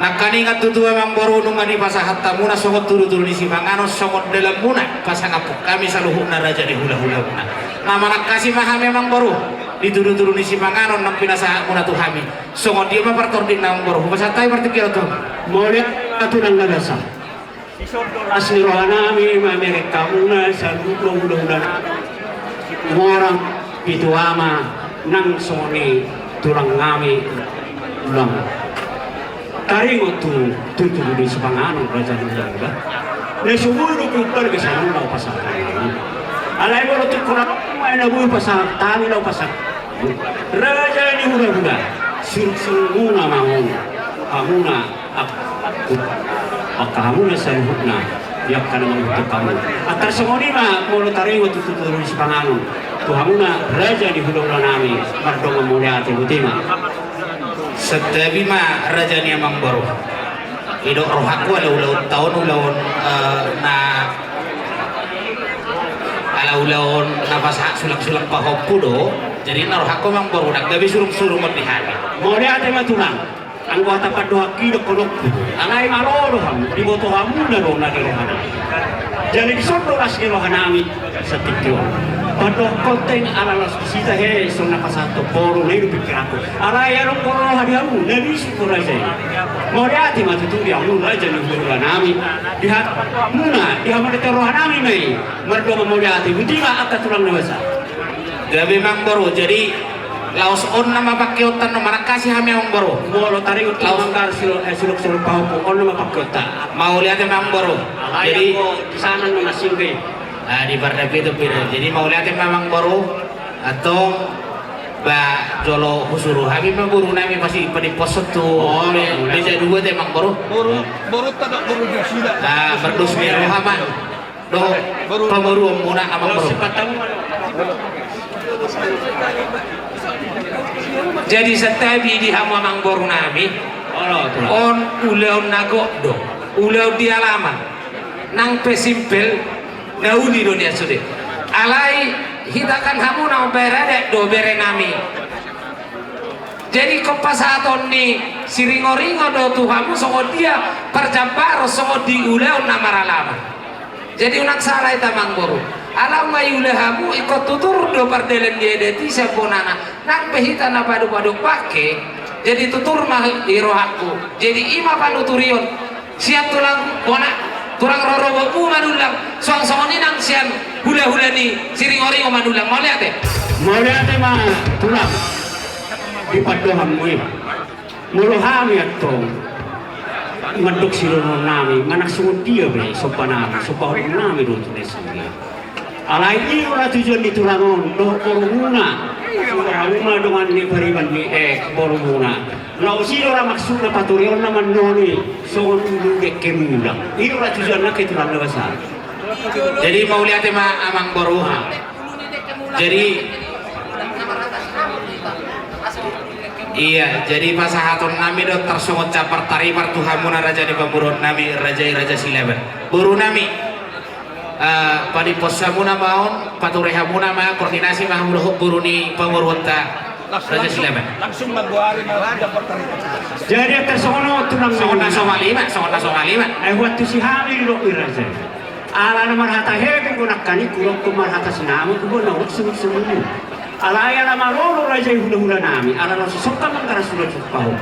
nakani ngatutu emang baru nunga di pasahat tamuna songot turu-turu di simangano songot dalam muna pasangapuk kami saluhuna raja di hula-hula muna nama nakasi maha memang baru dituru-turu di simangano nang pinasa muna tuh kami songot dia mah partordi nang baru pasatai berarti kira tuh mau lihat aturan nagasa asli rohanami mereka muna saluhula hula orang itu ama nang soni tulang ngami ulang taringo tu tutu di sepangano raja nungga ne sumuru ku pergi sana lau pasar alai bolo tu kurang mai na bui pasar tani lau pasar raja ni hura sunguna mau amuna akamuna saluhna yak kana mengutuk kamu atar semoni ma bolo taringo tu tutu di sepangano tuhamuna raja di hura nami mardonga mulia ati butima setabi mah raja ni emang baru idok roh aku ulau tahun ulaun ulaun nafas hak sulang-sulang pahopu do jadi roh aku emang baru nak gabi suruh-suruh mati hari mau lihat emang tulang anggota padoa kidok kodok anai maloro di boto hamu na do na rohana jadi disondo asli rohanami setikyo pada konten ala sita he sona pasato poro ne pikir aku ala ya ro poro hadiamu nabi syukur aja mau lihat mati tu dia mu aja ni rohanami lihat muna dia mau lihat rohanami mai merdo mau lihat budiga akan tulang dewasa gabi memang baru jadi laos on nama pakai otan nama kasih kami yang baru mau lo tarik laos mangkar siluk pau on nama pakai otan mau lihat memang baru jadi di sana nama singke di Bardapi itu beda jadi mau lihat memang baru atau jolo husuru habis memburu nami masih pada pos tuh beda dua memang baru tak baru sudah berdus biru haman do pemburu muna amang baru jadi setabi di hamamang baru nami on ulau nagok do ulau dia lama nang pesimpel nauni dunia sudah alai hitakan hamu nang berada do bere nami jadi kopasaton ni siringo-ringo do tuhamu songo dia perjambaro songo di ulau namara lama jadi unak salah itamang baru alam mayulahamu ikut tutur do pardelen dia deti seponana nang behita na padu-padu pake jadi tutur mah irohaku jadi ima panuturion siap tulang bona turang roro manulang soang-soang ni nang sian hula-hula ni siring-oring manulang mau lihat mah tulang di padohan mo mulu hami atau ngeduk silono nami manak sungut dia be sopanami sopan nami do tulis dia alai ini ora tujuan di tulangon do korumuna rumah dengan ni pariban ni borumuna lau si ora maksudna paturion naman noni so dek kemulang ini ora tujuan nak itu lang besar jadi mau lihat amang boruha jadi iya jadi pasahaton nami do tersungut capar taripar tuhamuna raja di pemburuan nami raja silaban buru nami padi posamuna maun paturehamuna ma koordinasi mah buruni pemurwata raja silaban langsung magwari na dapat jadi tersono tunang songon nasomalima waktu si hamil lo iraja ala na marhata hebe gunakani kurang kumarhata sinamu kubo na uksum ala ya lama lolo raja hula nami ala no sokka mangkara sudah pahok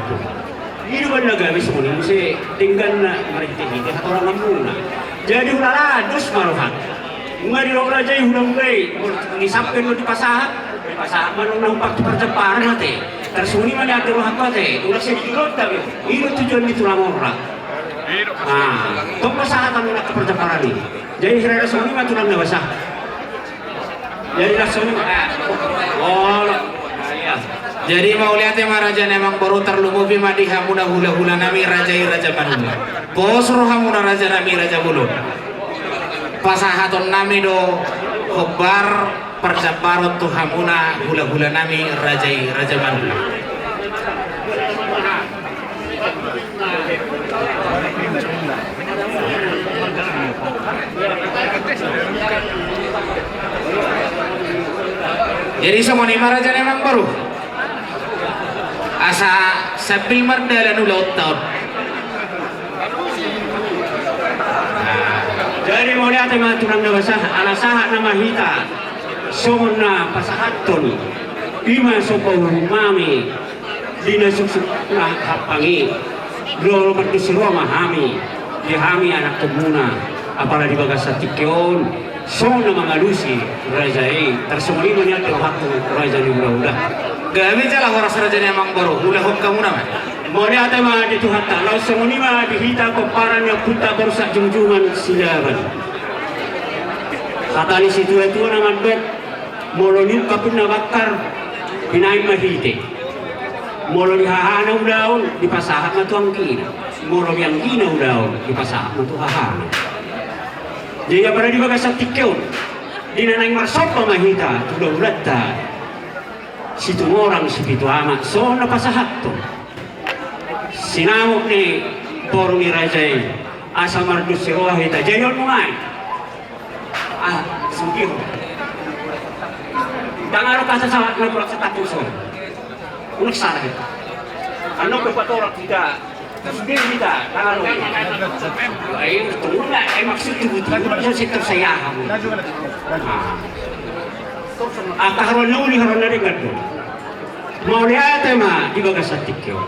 ini wala gamis mo ni se tinggal na marite hite orang namuna jadi ulala dus maruhat ngari lo raja hula mulai ngisapkan lo di pasahat manong nampak tu perceparan hati tersuni mana ada roh hati ulah sedikit tapi ini tujuan itu lamora tok pasahat anu nak perceparan ini jadi hirara suni mah tulang dewasa jadi langsung jadi mau lihat raja memang baru terlumupi madiha muda hula nami raja manula bos rohamuna raja nami raja bulu pasahaton nami do khobar perjabarot tuhamuna hula nami raja manula jadi semua ni raja memang baru asa sabil mardalan ulaut tahun lihat tema tunang na basah alasaha na mahita songon na pasahaton ima sopo mami dina suksuk na hapangi lolo matusiro mahami dihami anak kumuna apalagi bagas satikyon songon na mangalusi raja tersumulino niya terhaku raja ni udah Gami jala horas raja ni amang baru ulah hok kamu nama Mori ate ma di Tuhan lalu semuni ma dihita komparan yang puta bersak junjungan silaban. Kata ni situ itu nama bet moloni kapun na bakar pinain mahite. Moloni hahana udaon di pasahat na tuang kina. Moloni yang kina udaon di pasahat na tuang hahana. Jadi apa di bagas tikyon di nanang marsop mahita tudah ulata. Situ orang situ amat so na pasahat tu. Sinamok ni Bormi Raja asa mardus si Rohita jayon mo nga sugiho dangaro ka sa nagulak sa tapuson unak sana ito ano ko patorak kita sugiho kita dangaro ay tunggu na ay maksudtubuti sa sitap sayahan mo kaharon nuli haron na rin gado maulihat ma di bagas sa tikyo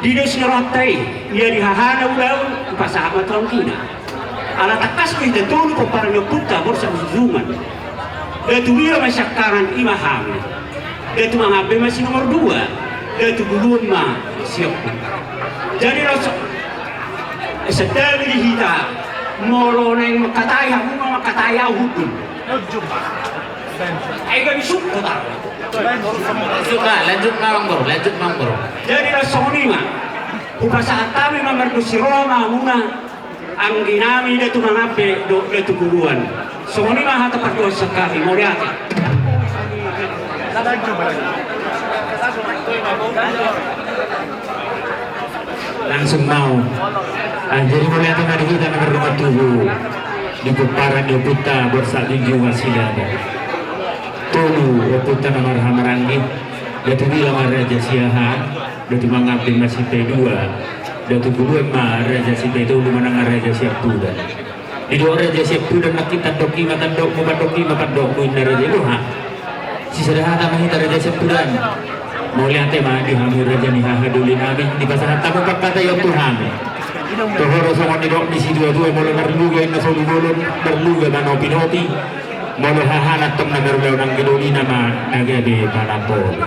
Dino sinaratai, ia dihahana ulang pasahabat Rangkina. Ala takas ko itatulo ko para nyapunta borsa usuzuman. Datu dia masyakaran imahami. Datu mangabe masih nomor 2. Datu gulun ma siap. Jadi rasa sedang dihita moro neng makataya bunga makataya hukum. Ay kami suko ta. Lanjut Mang Bro. Jadi rasonima upasahan kami mamardusi Roma muna ang ginami dito mangabe do dito guluan. Sonima hata pagdos sa kami moriati. Langsung mau. Jadi moriati na kita na rumah tubuh di kumparan di puta borsa tinggi wasilada. Tulu puta na marhamarangin. Datu bilang Raja Siahan, datu mengabdi masih P2, datu kedua mah Raja si P2 menang Raja Siap Tudan. Di dua Raja Siap Tudan makin tandoki matandok muin Raja Luha. Si sederhana mahita Raja Siap Tudan. Mau lihat tema di hamil Raja ni hahadulin kami di pasangan tamu kata yang Tuhan. Tohoro sama di dok di si dua-dua mulai berluga yang nasoli bolon berluga manopi-nopi. Mulai hahanat tem nagarulaw ng geduli nama nagabi panapon.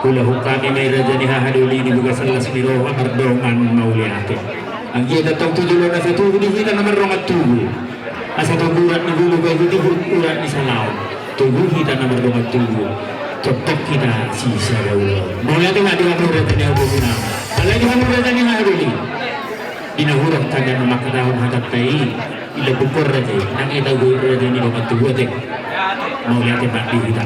Kula hukami may raja ni hahaduli ni bugas alas miro amardongan mauliate. Ang iya datang tujulo na sa tubo ni hita naman rongat tubo. Asa tuburan ni bulu kay hindi urat ni salaw. Tubo hita naman rongat tubo. Tetap kita sisa daulaw. Mauliate nga di ang raja ni hahaduli. Alay di ang raja ni hahaduli. Dinahurang taga na makadahon hatap tayo. Ilabukor raja nang itagoy raja ni rongat tubo. Mauliate ba di hita.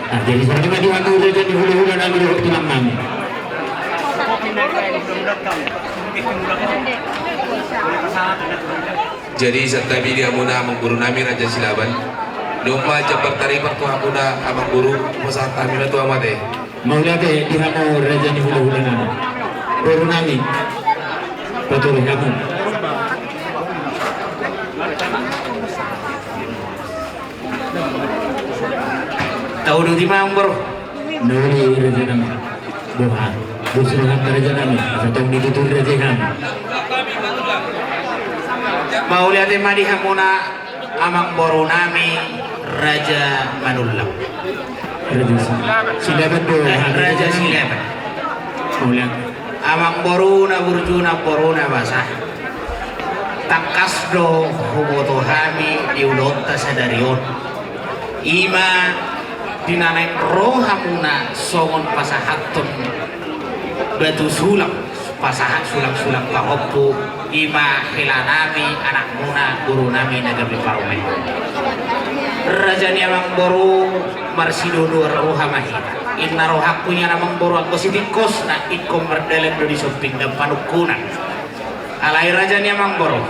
Nah, jadi seperti tadi waktu udah jadi hulu-hulu dan hulu tulang kami. Jadi setabi dia muna mengguru nami Raja Silaban. Domba jabar tari waktu amuna amang guru masalah kami itu amat deh. Mau lihat deh di hamu Raja ni hulu-hulu nami. Guru nami. Betul kamu. Tahu di Mang Bro. Nuri Raja nami. Doa. Busruhan Raja nami. Atau ditutur Raja kami. Mau lihat di hamuna amang boru nami Raja Manullam. Raja Silaban doa. Raja Silaban. Mau lihat. Amang boru na burjuna boru na basah. Takas do huboto hami diulota sadarion. Ima dinanain rohamuna songon pasahaton batu sulap pasahat sulap-sulap kahoppu ima hilanami anak muna guru nami nagari parume Raja ni amang boru marsidodo rohamahita inna rohakunya namang boru aku sitikos na ikom merdelen do di samping dan panukunan alai Raja ni amang boru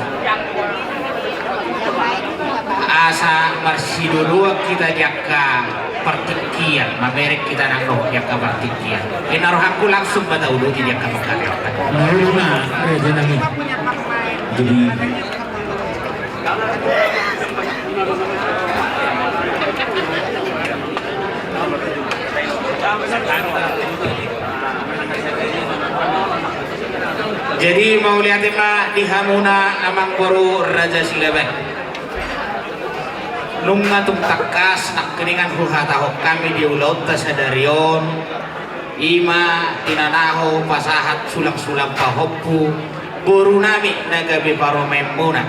asa marsidodo kita jaka pertikian, maberek kita nangro jaka pertikian. Inaroh aku langsung pada ulu di jaka mengkaryakan. Mau na Raja nami. Jadi Jadi mau lihat ma di hamuna amang baru Raja Silaban. Nunga tung takas nak keningan huhatahok kami di ulaut tasadarion ima tinanaho pasahat sulang-sulang pahoppu boru nami nagabe paromemuna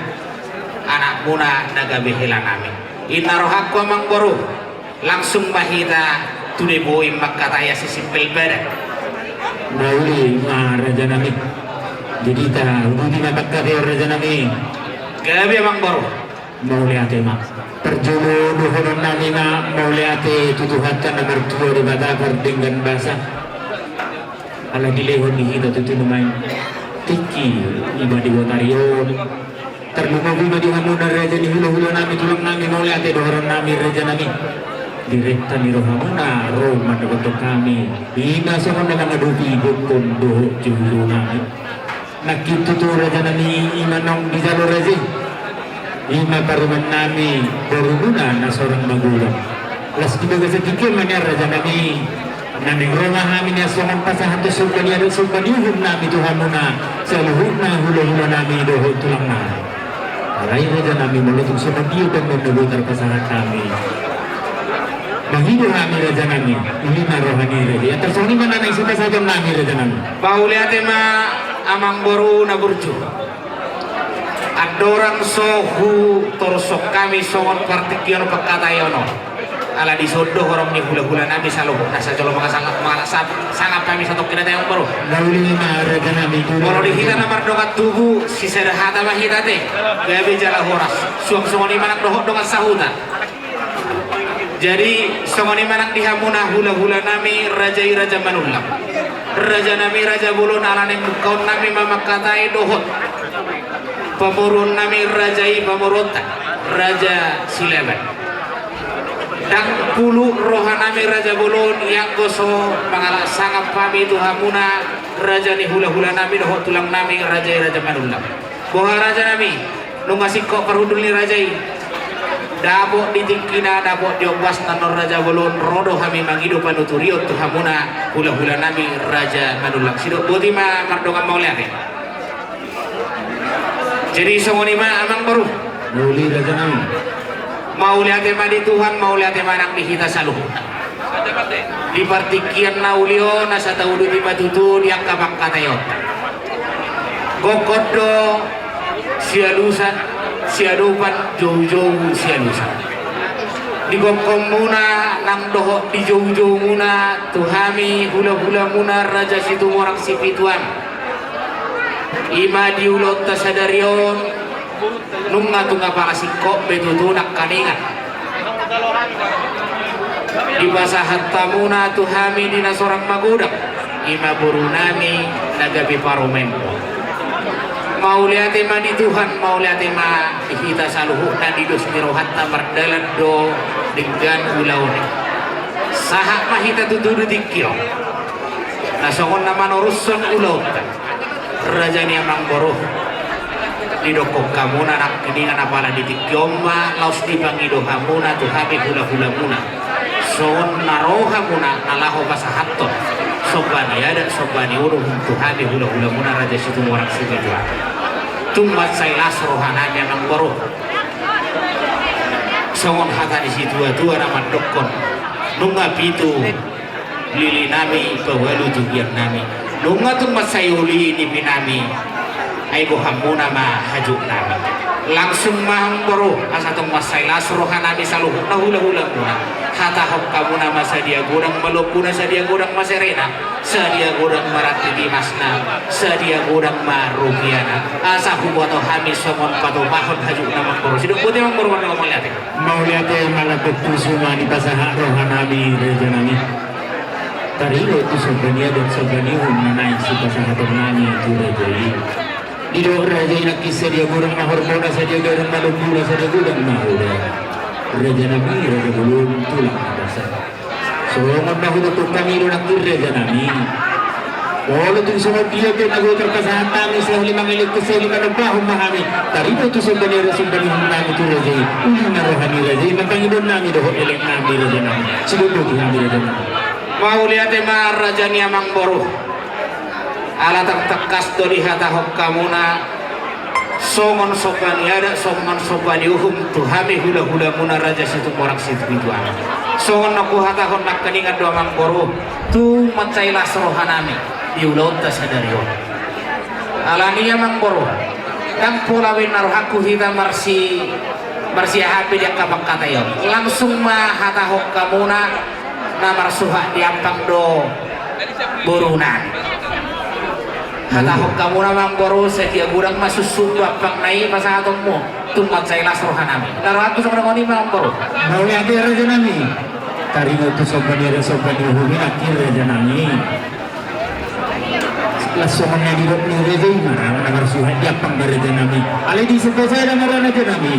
anak muna nagabe hilang nami inarohakku amang baru langsung bahita tude boim makataya sisimpel badan Nauli Raja Nami. Jadi ta hubungi makataya Raja Nami. gabe amang baru Mau lihat mak. Perjulu duhurun nami na mau lihat tutuhatan na bertuo di badakar dengan basa. Ala dilehon ni hita tutu naman tiki iba di wotarion. Terlumawi di hamuna Raja ni hula-hula nami tulang nami mau lihat duhurun nami Raja nami. Direkta ni rohamuna Roma untuk kami. Ina sama na ngadupi bukon doho juhulu nami. Nakitutu Raja nami imanong di jalur Raja. Ima paruman nami berhubungan na seorang magulang. Las kibaga sa kikir manya Raja nami. Naning Roma kami niya sumang pasahan to sulkan niya sulkan yuhum nami Tuhan muna. Sa luhut na hula-hula nami doho tulang na. Alay Raja nami mulutong sumang iyutang menubutar pasahan kami. Mahido kami Raja nami. Uli na rohani Raja. At tersoni man na isita sa nami Raja nami. Bahuliate ma amang baru na burju. Adorang sohu torsok kami songon partikion pekatayono ala disodoh orang ni hula-hula nabi salo nasa jolo maka sangat kami satu kira tayong baru Lauli na Raja nami. kalau dihita namar dongat tubuh si serhata mahita te gabe jala horas suang songoni manak dohok dongat sahuta jadi songoni manak dihamuna hula-hula nami rajai Raja Manullam Raja nami Raja Bulun ala neng bukaun nami mamakatai dohot pemurun nami Rajai Pamurunta Raja Silaban dan puluh rohan nami Raja Bulun yang goso mengalah sangat pami itu hamuna Raja ni hula-hula nami dohot tulang nami Rajai Raja Manullam boha Raja nami nu ngasih kok perhudul ni Rajai dabok ditingkina dabok diobas nanor Raja Bulun rodo kami mangido panuturio tu hamuna hula-hula nami Raja Manullam sidok botima mardongan mau lihat jadi songoni ma amang baru Lauli Raja nami. mau lihat di Tuhan mau lihat anak di kita saluh di partikian naulio nasa taudu di batutu di angkabak katayot gokodo sialusan siadupan jauh-jauh sialusan di gokkom muna nang doho di jauh-jauh muna tuhami hula-hula muna Raja situ orang sipituan ima diulot tasadarion nunga tunga pakasiko betutunak kaningan di basahat tamuna tuhami dina sorang magudang ima burunami nagabi paromempo mau lihat ma di Tuhan mau lihat ma kita saluhu na di dos mirohatta mardalan do dengan ulaune sahak mahita tutudu dikio nasongon nama noruson ulautan Raja ni amang boroh di dokok kamu nak keningan apala di tikyoma laus di pangido hamuna tu habi hula-hula muna son naroha muna nalaho pasahatto sobani ada sobani uruh tu habi hula-hula muna Raja situ orang situ jua tumbat sailas rohananya amang boroh songon hata di situ dua nama dokon nunga pitu lili nami pewalu tugian nami nunga tumbat sayuli ni pinami aigo hamuna ma hajuk nami langsung mahang boro asa tong masailas rohan nami saluhuk na hula-hula muna hata hok kamu nama sadia godang malopuna sadia godang maserena sadia godang marati dimasna sadia godang marugiana asa huboto hamis somon pato mahon hajuk nama boro siduk putih mang boro ngomong lihat Mau lihat malapit kusuma di pasaha rohan nami Raja nami. Tarilo itu sebenarnya dan sebenarnya naik si pasaha nami itu Raja ini. Di doa Raja ini kisah dia goreng mahormona saja goreng malupuna saja goreng mahura. Raja nami Raja belum tulang dasar. Soalnya mahura tu kami nak Raja nami. Kalau tu semua dia ke nago terpasahan nami selalu lima milik kesel lima nabahum mahami. Tarilo itu sebenarnya nami itu Raja ini. Uli narohani Raja ini. Mantangidon nami doho elek nami Raja nami. Sudah tu kami Raja nami. mau lihat emang raja ni amang boru ala tekas doli hata hokkamuna songon sopani ada songon sopani uhum tuhami hula muna raja situ morak situ itu ana songon naku hata hon nak keningan do amang boru tu macailah serohanami diulau ta sadario ala ni amang boru kang pulawin naruhaku hita marsi hape dia kabak kata yo langsung mah hata hokkamuna namar suha diampang do borunan hata hokkamuna mang boru setia gurang masusu apang nai pasahatommu tumat sailas rohanami naruhaku sama ngoni mang boru mau lihat raja nami tari itu sopan humi akhir raja nami langsungnya di rok ni raja mana namar suha diampang raja nami ale di sebelah saya namar raja nami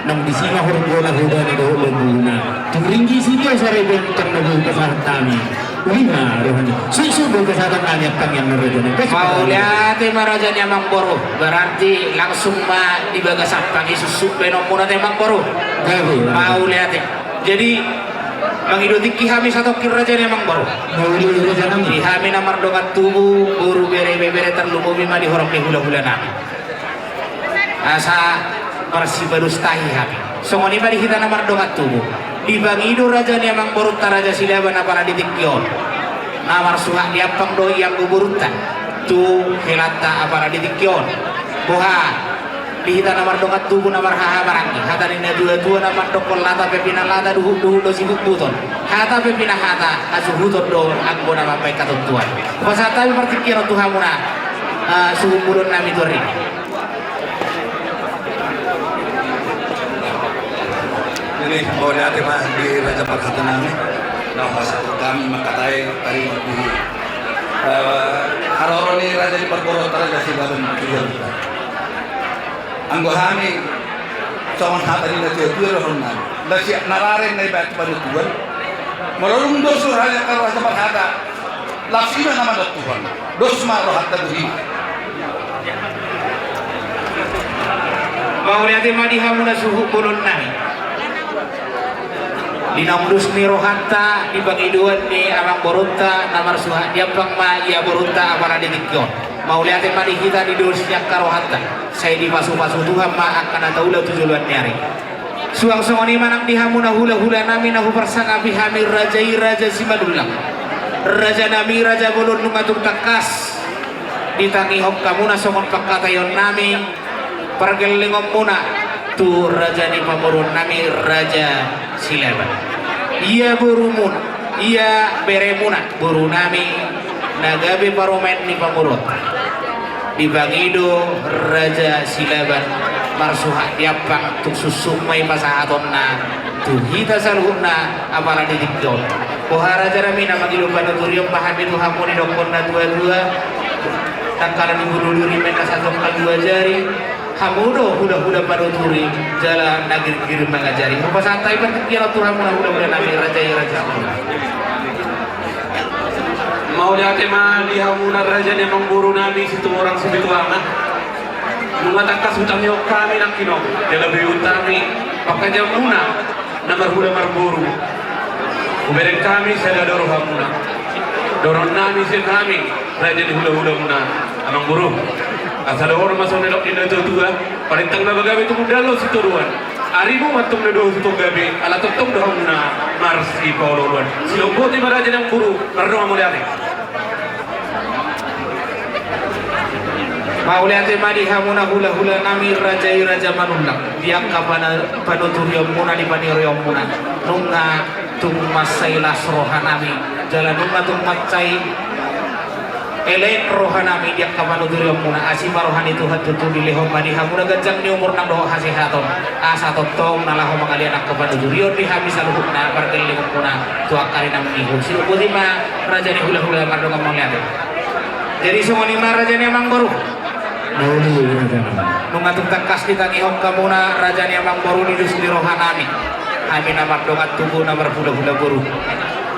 nang di sini huruf bola huda ni do lembuna tinggi sini sare ben karena bu kesalahan kami lima rohani susu bu kesalahan kami yang merajani mau lihat marajani amang boru berarti langsung mah dibagas apang susu benomuna temang boru mau lihat jadi mangidotik kihami satu kirajani amang boru mau lihat kihami namar dongat tubuh boru bere terlumu bima di horok di hula nami asa marsi barustahi habi songoni bari kita namar dongat tubuh dibangido raja ni amang boruta raja silaban apana ditikyon namar suha diapang doi yang guburutan tu helata apana ditikyon boha dihita namar dongat tubuh namar haha barangi hata nina dua namar dokol lata pepina lata duhu do sibuk buton hata pepina hata asuhuton do anggo nama baik katutuan pasata bertikyon tuhamuna suhu burun nami tori Ini boleh ada mah di Raja Perhatian namin. Nah, masa kami makatai tadi di Haroro ni Raja di Pergoro Raja si Badan Tujuan. Anggo kami sama hati ni Raja Tujuan orang nabi. Lasi nararen na ibat pada Tuhan. Marulung dosu Raja Raja Perhatian. Laksina nama Tuhan. Dosu ma rohat tabuhi. mau lihat madi hamuna suhu kulun nami dinamdus ni rohanta dibagi dua ni amang borunta namar suha diapang ma ia borunta apana ditikyon mau lihat madi kita di dosnya karohanta saya di pasu Tuhan ma akan ataula tujuan nyari suang songoni manang dihamuna hula nami nahu persangapi hamir raja simadullah raja nami raja bolon nungatung takas ditangi hokkamuna songon pakatayon nami pergelingom muna tu raja ni pamurun nami raja silaban iya burumun iya beremuna buru nami nagabe paromen ni pamurun dibangido raja silaban marsuha diapang tuk susumai pasahatonna tu hita saluhna apala didikdol poha raja nami nama gilupan turium pahami tu hamuni dokonna dua tangkalan ibu duluri mena satu dua jari hamudo huda pada turi jalan nagir kirim mengajari rupa santai berkira Tuhan mudah nabi raja mau lihat emang di hamuna raja yang memburu nabi situ orang sebetu amat mengatakan hutang yok kami nak kino dia lebih utami pakai jamuna namar huda marburu kubereng kami saya dorong hamuna dorong nami sen kami raja di huda muna amang buru asal orang masuk nelok ini tua parentang na bagawe itu mudalo situ ruan arimu matung na do situ gabe ala totong dohong na marsi paulo ruan silonggo ti maraja ng buru marno amuliate mauliate madi hamuna hula nami raja manulak diangka panuturium muna di panirium muna nunga tung masailah rohanami jalan nunga tung macai elek rohanami dia kapanu durium muna asima rohani Tuhan tutu dilehom madi hamuna ganjang ni umur nang doh hasihaton asa totong nalaho mangalian ak kapanu durium di hamis aluhukna parkel lehom muna tuak kari nang nihu silu budima raja ni hula mardonga mauliate jadi semua lima raja ni amang baru nungatung tangkas kita ni hom kamuna raja ni amang baru di dus di rohanami kami namar dongat tubuh namar hula baru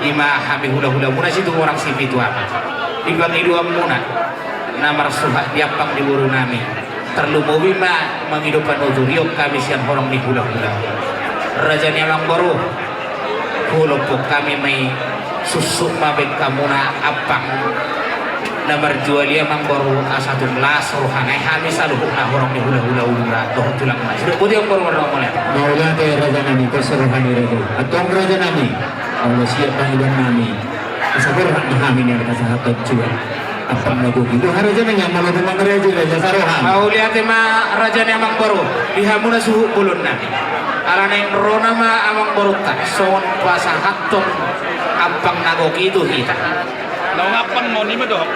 lima kami hula muna situ orang sipi tu apa dibagi dua muna namar suha diapang di buru nami terlumu bima menghidupan uduriok kami siang horong di hula raja ni amang baru hulupuk kami may susuk mabek kamuna apang na marjualia mang baru asatu melas rohanai hamis aluhuk na horong ni hula-hula ulura doh tulang mas sudah putih yang baru orang mulai Maulah te raja nami keserohani raja. Atong raja nami. Allah siap panggilan nami. Sabar hak mahamin yang kasahatot juga. Apa nago gitu raja nang malu mang raja sarohan. mau lihat ma raja ni amang baru dihamuna suhu bulun nami alaneng rona ma amang baru tak son kuasa haton apang nago gitu kita Nau ngapang mau ni medok.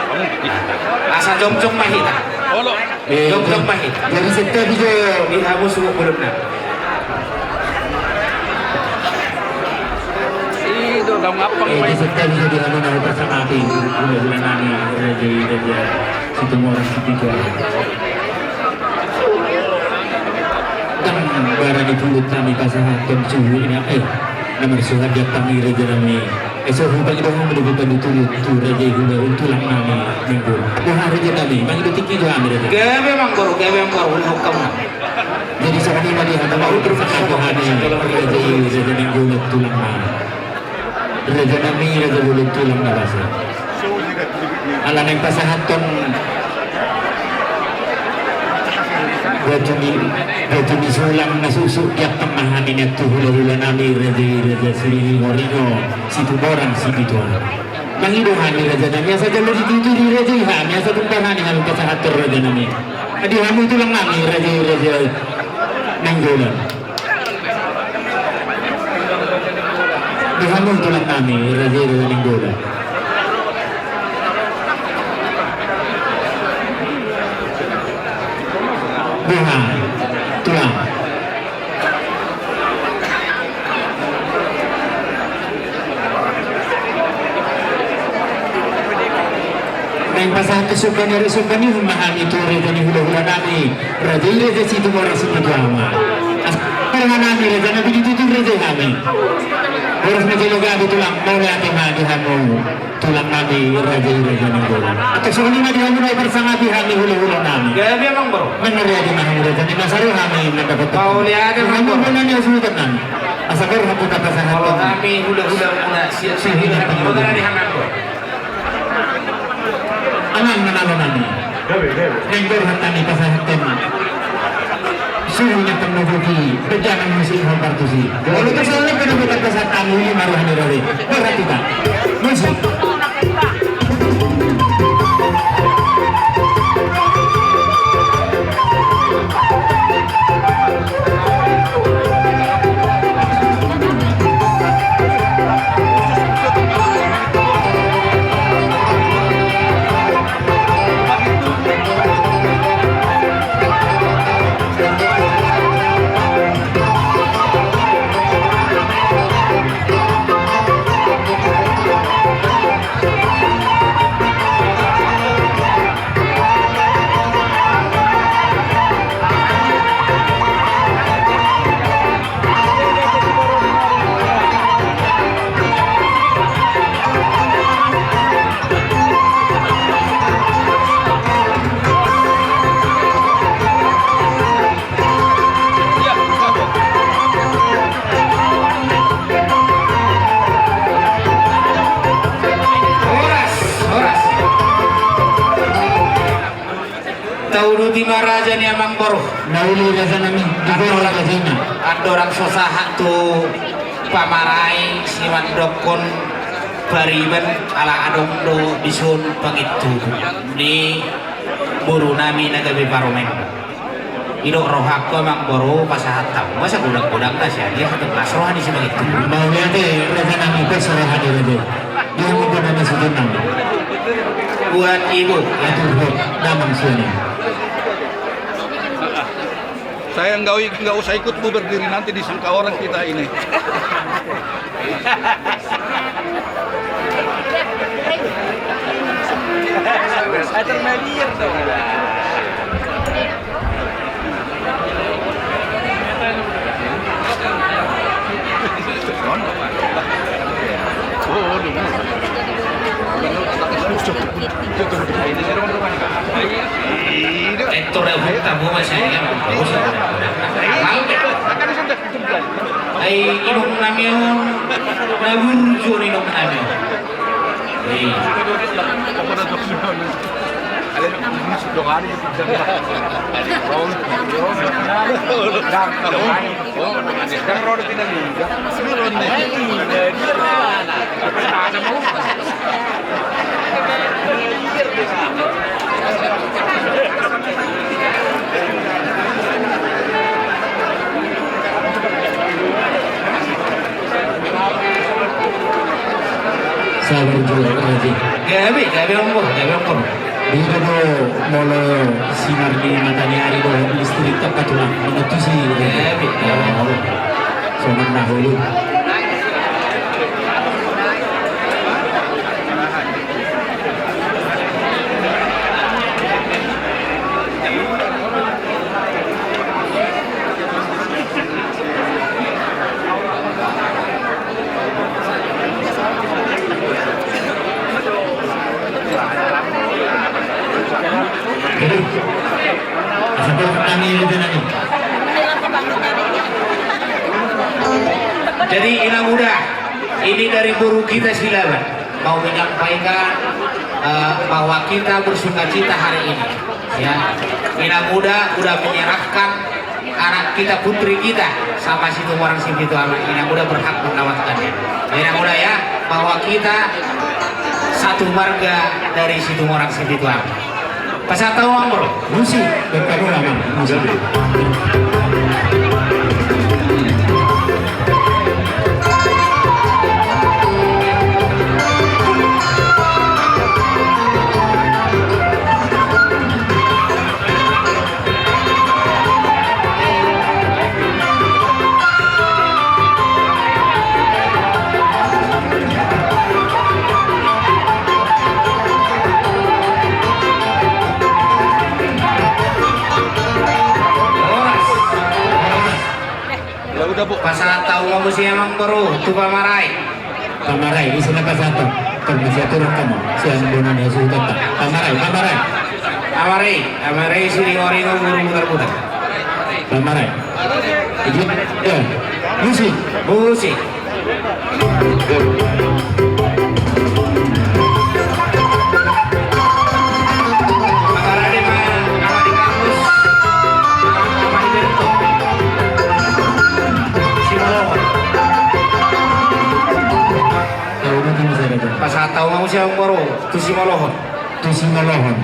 asa jom-jom mahita Olo. jom-jom mahita Jadi setiap video dihamu suhu bulun nami Ido nau ngapang di setiap video di anu na bersama api. Bulan nami raja situ moras situ. Dan barang di pulut kami kasahaton suhu ini nomor surat datang raja nami. Esok hutang itu mau mendudukan itu raja gula tulang nami minggu. Bukan raja nami, bang itu tinggi juga raja. gawe mang baru hukum Jadi sekarang ini dia ada mau bersama Tuhan raja minggu tulang nami. Raja nami raja gula tulang nami. Alam yang pasahaton Rajuni sulam nasusuk tiap pemahamin itu hula-hula nami raja siri ngorino situ borang situ tuan. Mangidohan ni raja nami asa jalur itu di raja iham asa tumpahan ni halu pasahaton raja nami. Adi hamu tulang nami raja nanggolan. Di hamu tulang nami raja nanggolan. Buha, tulang. Nang pasang kesukaan ni memahami itu raja ni hula-hula nami. Raja situ orang situ ama. Karena nami raja nabi itu raja kami. Harus menjaga tulang mau lihat di hamu tulang nami raja ni bola. Atau sebenarnya di hamu bersama di hamu hula-hula nami. gawe mang baru Benar ya di mana raja ni masaru kami mendapat. mau lihat mang Hamu baru benar ni sudah tenang. Asal hamu kata sangat. kalau kami hula-hula muna siya magana di hamang ko Anak menalo nami. Nenggur hatani pasahaten. Suhunya penubuki berjalan musim hompartusi. Lalu kesalnya penubukan kesehatan ini maruah nirori. Berarti tak musik. Tahu di maraja ni amang baru. Nauli raja nami di bawah raja Zina. Ada orang susah tu pamarai si mandokon bariban ala adong do disun pagitu ni buru nami nagabi paromen. Idok rohak ko amang baru pasahat tahu masa budak-budak na siya dia satu kelas rohani si pagitu. Mau lihat raja nami peserahan di raja. Dia mau bernama sejenang. Buat ibu ya. Atur damang sini. Saya nggak usah ikut bu berdiri nanti disangka orang kita ini. Itu rehut tamu masih ya. Mal ay inom namin nagurjo inom namin. Sabar juga lagi. Gabi ompor. Dito do molo sinar di matanya hari do listrik tepat tulang menutusi. Gabi. So dahulu. Sampai petani itu nanti. Jadi Ina Muda, ini dari guru kita Silaban mau menyampaikan bahwa kita bersukacita hari ini. Ya, Ina Muda udah menyerahkan anak kita, putri kita sama situ orang situ anak. Ina Muda berhak mendapatkannya. Ina Muda ya, bahwa kita satu marga dari situ orang situ anak. Pas tahu bro, Musik, berkado lama musik. pas tahu mau mesti emang bro, tuh pamarai. Pamarai, di sana pasatu. Termasuk turun kamu. Siang bulan ya sudah. Pamarai siring-oring guru muter-muter. Pamarai. Ijin, ya. Musik. Makarade mah nama di kampus, nama di Berto. Simolohon. Tahu nanti bisa ada. Pas tahu mau siapa bro, tuh Simolohon. Tu Singalohon.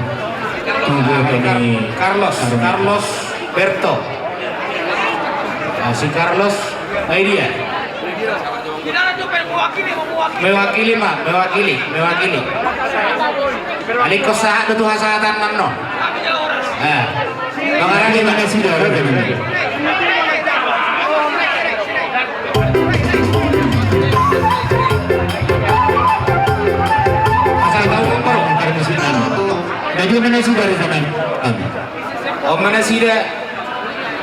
Tujuh kini. Carlos Berto. Nah, si Carlos, dia. Mewakili. Aliko saat itu hasatan mano. Bagaimana di mana sih darah ini? Asal tahu bro. Dan juga mana sih dari sana? Oh mana sih dah?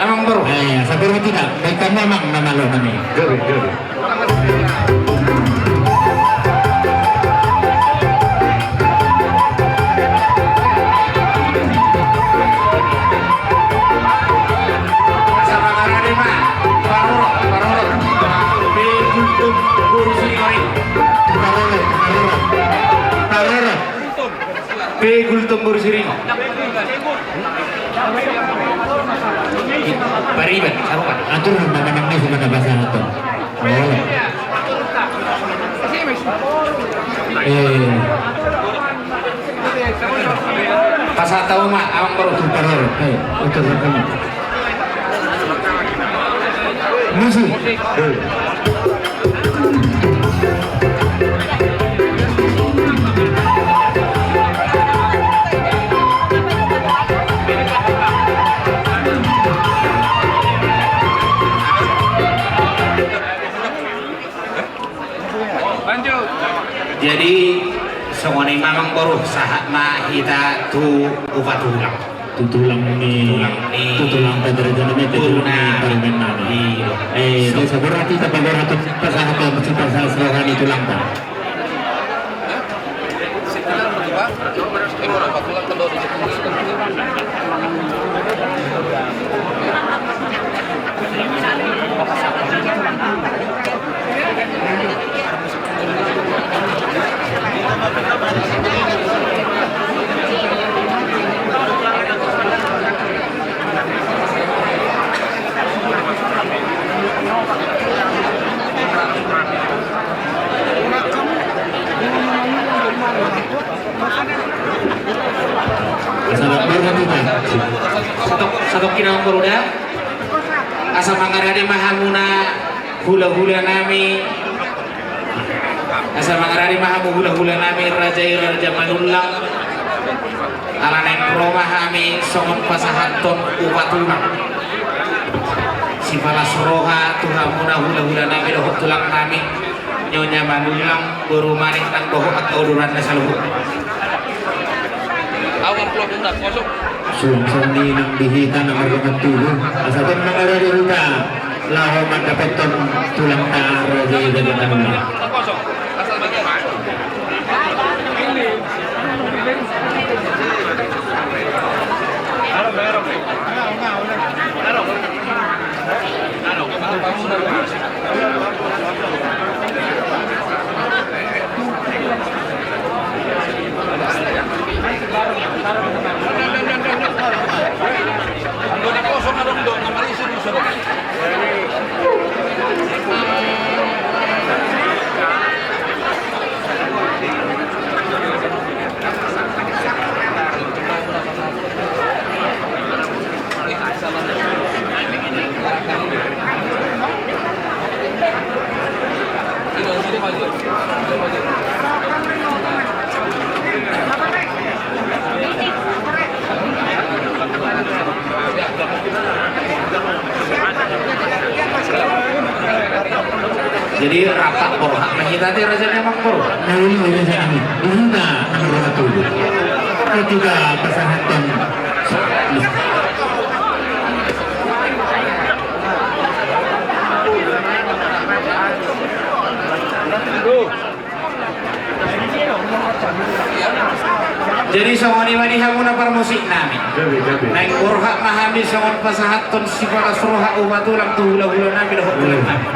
Emang bro. Sampai tidak. Baik memang nama lo namanya. Guru. Pegul tembur siringo. Pariban, sarukan. Atur memang ini sudah bahasa itu. Pas tahu mah awang baru Paror. Untuk kamu. Musik. Jadi songone mamang baru sahat mah kita tu upat tulang. Tutulang ni. Tutulang pada rencana tutulang parlemen nani. Desa berarti tak berarti pasangan yang mesti pasangan serangan itu langkah. satu kinang beruda asa mangarade mahamuna hula-hula nami asa mangarade mahamu hula-hula nami raja manullang alanen proma hami songon pasahanton upatulang sifala suroha tuhamuna hula-hula nami dohok tulang nami nyonya manullang buru manik nang dohok atau uduran nasaluhu awan pulau bunda kosong Sumsoni ng bihita ng marunong tulong. Asaton mga rarita, laho magkapeton tulang taro di gagatan mo. Jadi rapat borhak mahita ti raja memang bor. Nauli mo yun sa amin. Bihita ng marunong tulong. Ketika pasahanton Jadi songoni manihamuna musik nami. Naik borhak mahami songon pasahanton sifala suroha ubatulang tu hula-hula nami dohok tulang nami.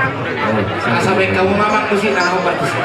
Sampai kamu mamang musik nama bertusuk.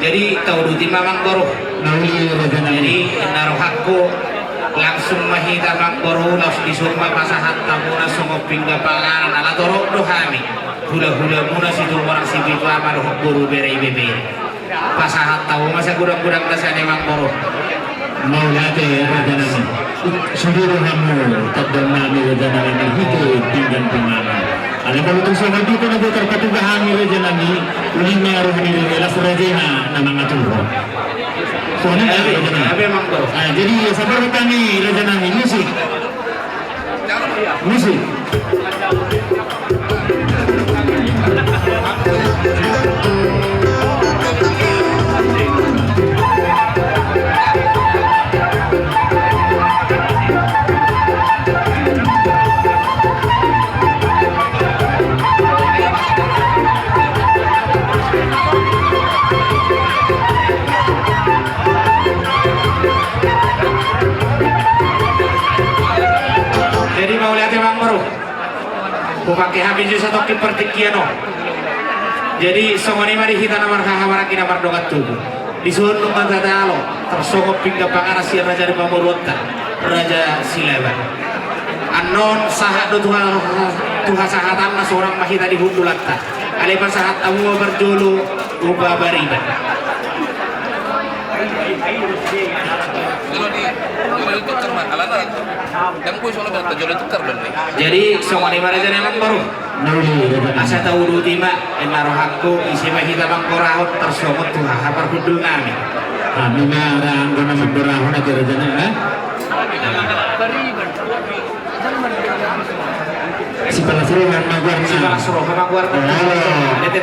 Jadi kau duti mamang boro. Jadi naruh hakku langsung mahita mang boro langsung disumma pasahat tamuna sumoping gapangan ala torok dohami. Hula-hula muna situ orang si bitu ama dohok boro bere ibebe. Pasahat tahu masa gudang-gudang dasane mang boro. Maulate rajanami. Sudiro hamu tadal nami rajanami hito tinggan pengalaman. Alam mo itong sa dito na dito katugahan ni rajanami uling meron ni Las Rajena na mga tuho. So ano na rajanami? Jadi sabar kami rajanami musik. Musik. Jadi mau lihat emang baru pakai habis juga satu pertikiano. Jadi songoni mari kita namar hahamaraki namar dogat tubuh disuruh numpan tata alo tersongop pingga panganas si raja di Pamurwata raja Sileban anon sahat do tuha sahatan na seorang mahita di hundulatta alepan sahat tamu berjulu ubah bariban Jual itu karena alana yang kuis soalnya berarti jual itu karena Jadi songoni marajan emang baru. Asa tahu dulu tima emarohakku isi mah kita bang korahot tersomot tuh hafar kudul nami. Kami marang guna memberahon aja rajanya kan? Si palasuruhan maguar Si malah suruh memang keluar. Ini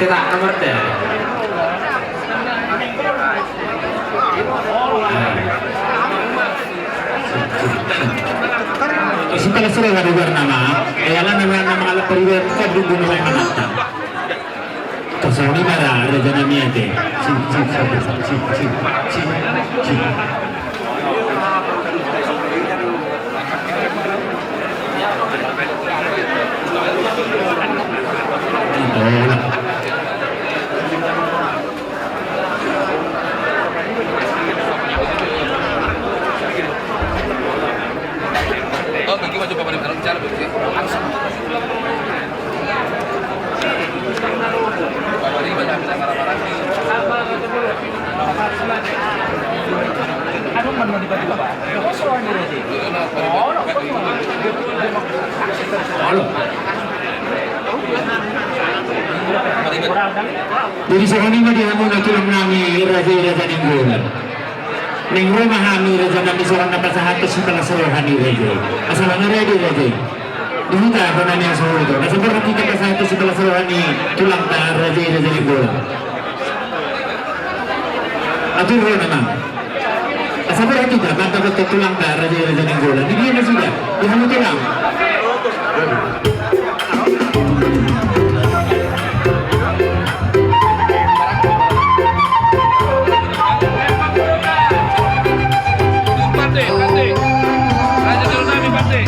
tidak nomor deh. Si palasuruhan maguar nama, ayalah nama alat periwet kan dulu mulai manata. Tersoni marah rajanya miete. Si. oh bagi maju papan dalam cara begitu langsung Bari banyak bilang marah-marah Ano man mo di ba ba? Oso ni Rede. Jadi sekarang ini dia mau natulang nami raja ninggul. Ninggul mahami raja nami seorang dapat satu setelah seluruhan ini raja. Asal ngeredi raja. Dulu tak apa nanya soal itu. Asal berarti kita satu setelah seluruhan ini tulang tak raja ninggul. Atur roh memang. Asal berarti tak mantap betul tulang tak raja ninggul. Jadi dia masih dah. Dia mau tulang. Raja dulu nami pasti.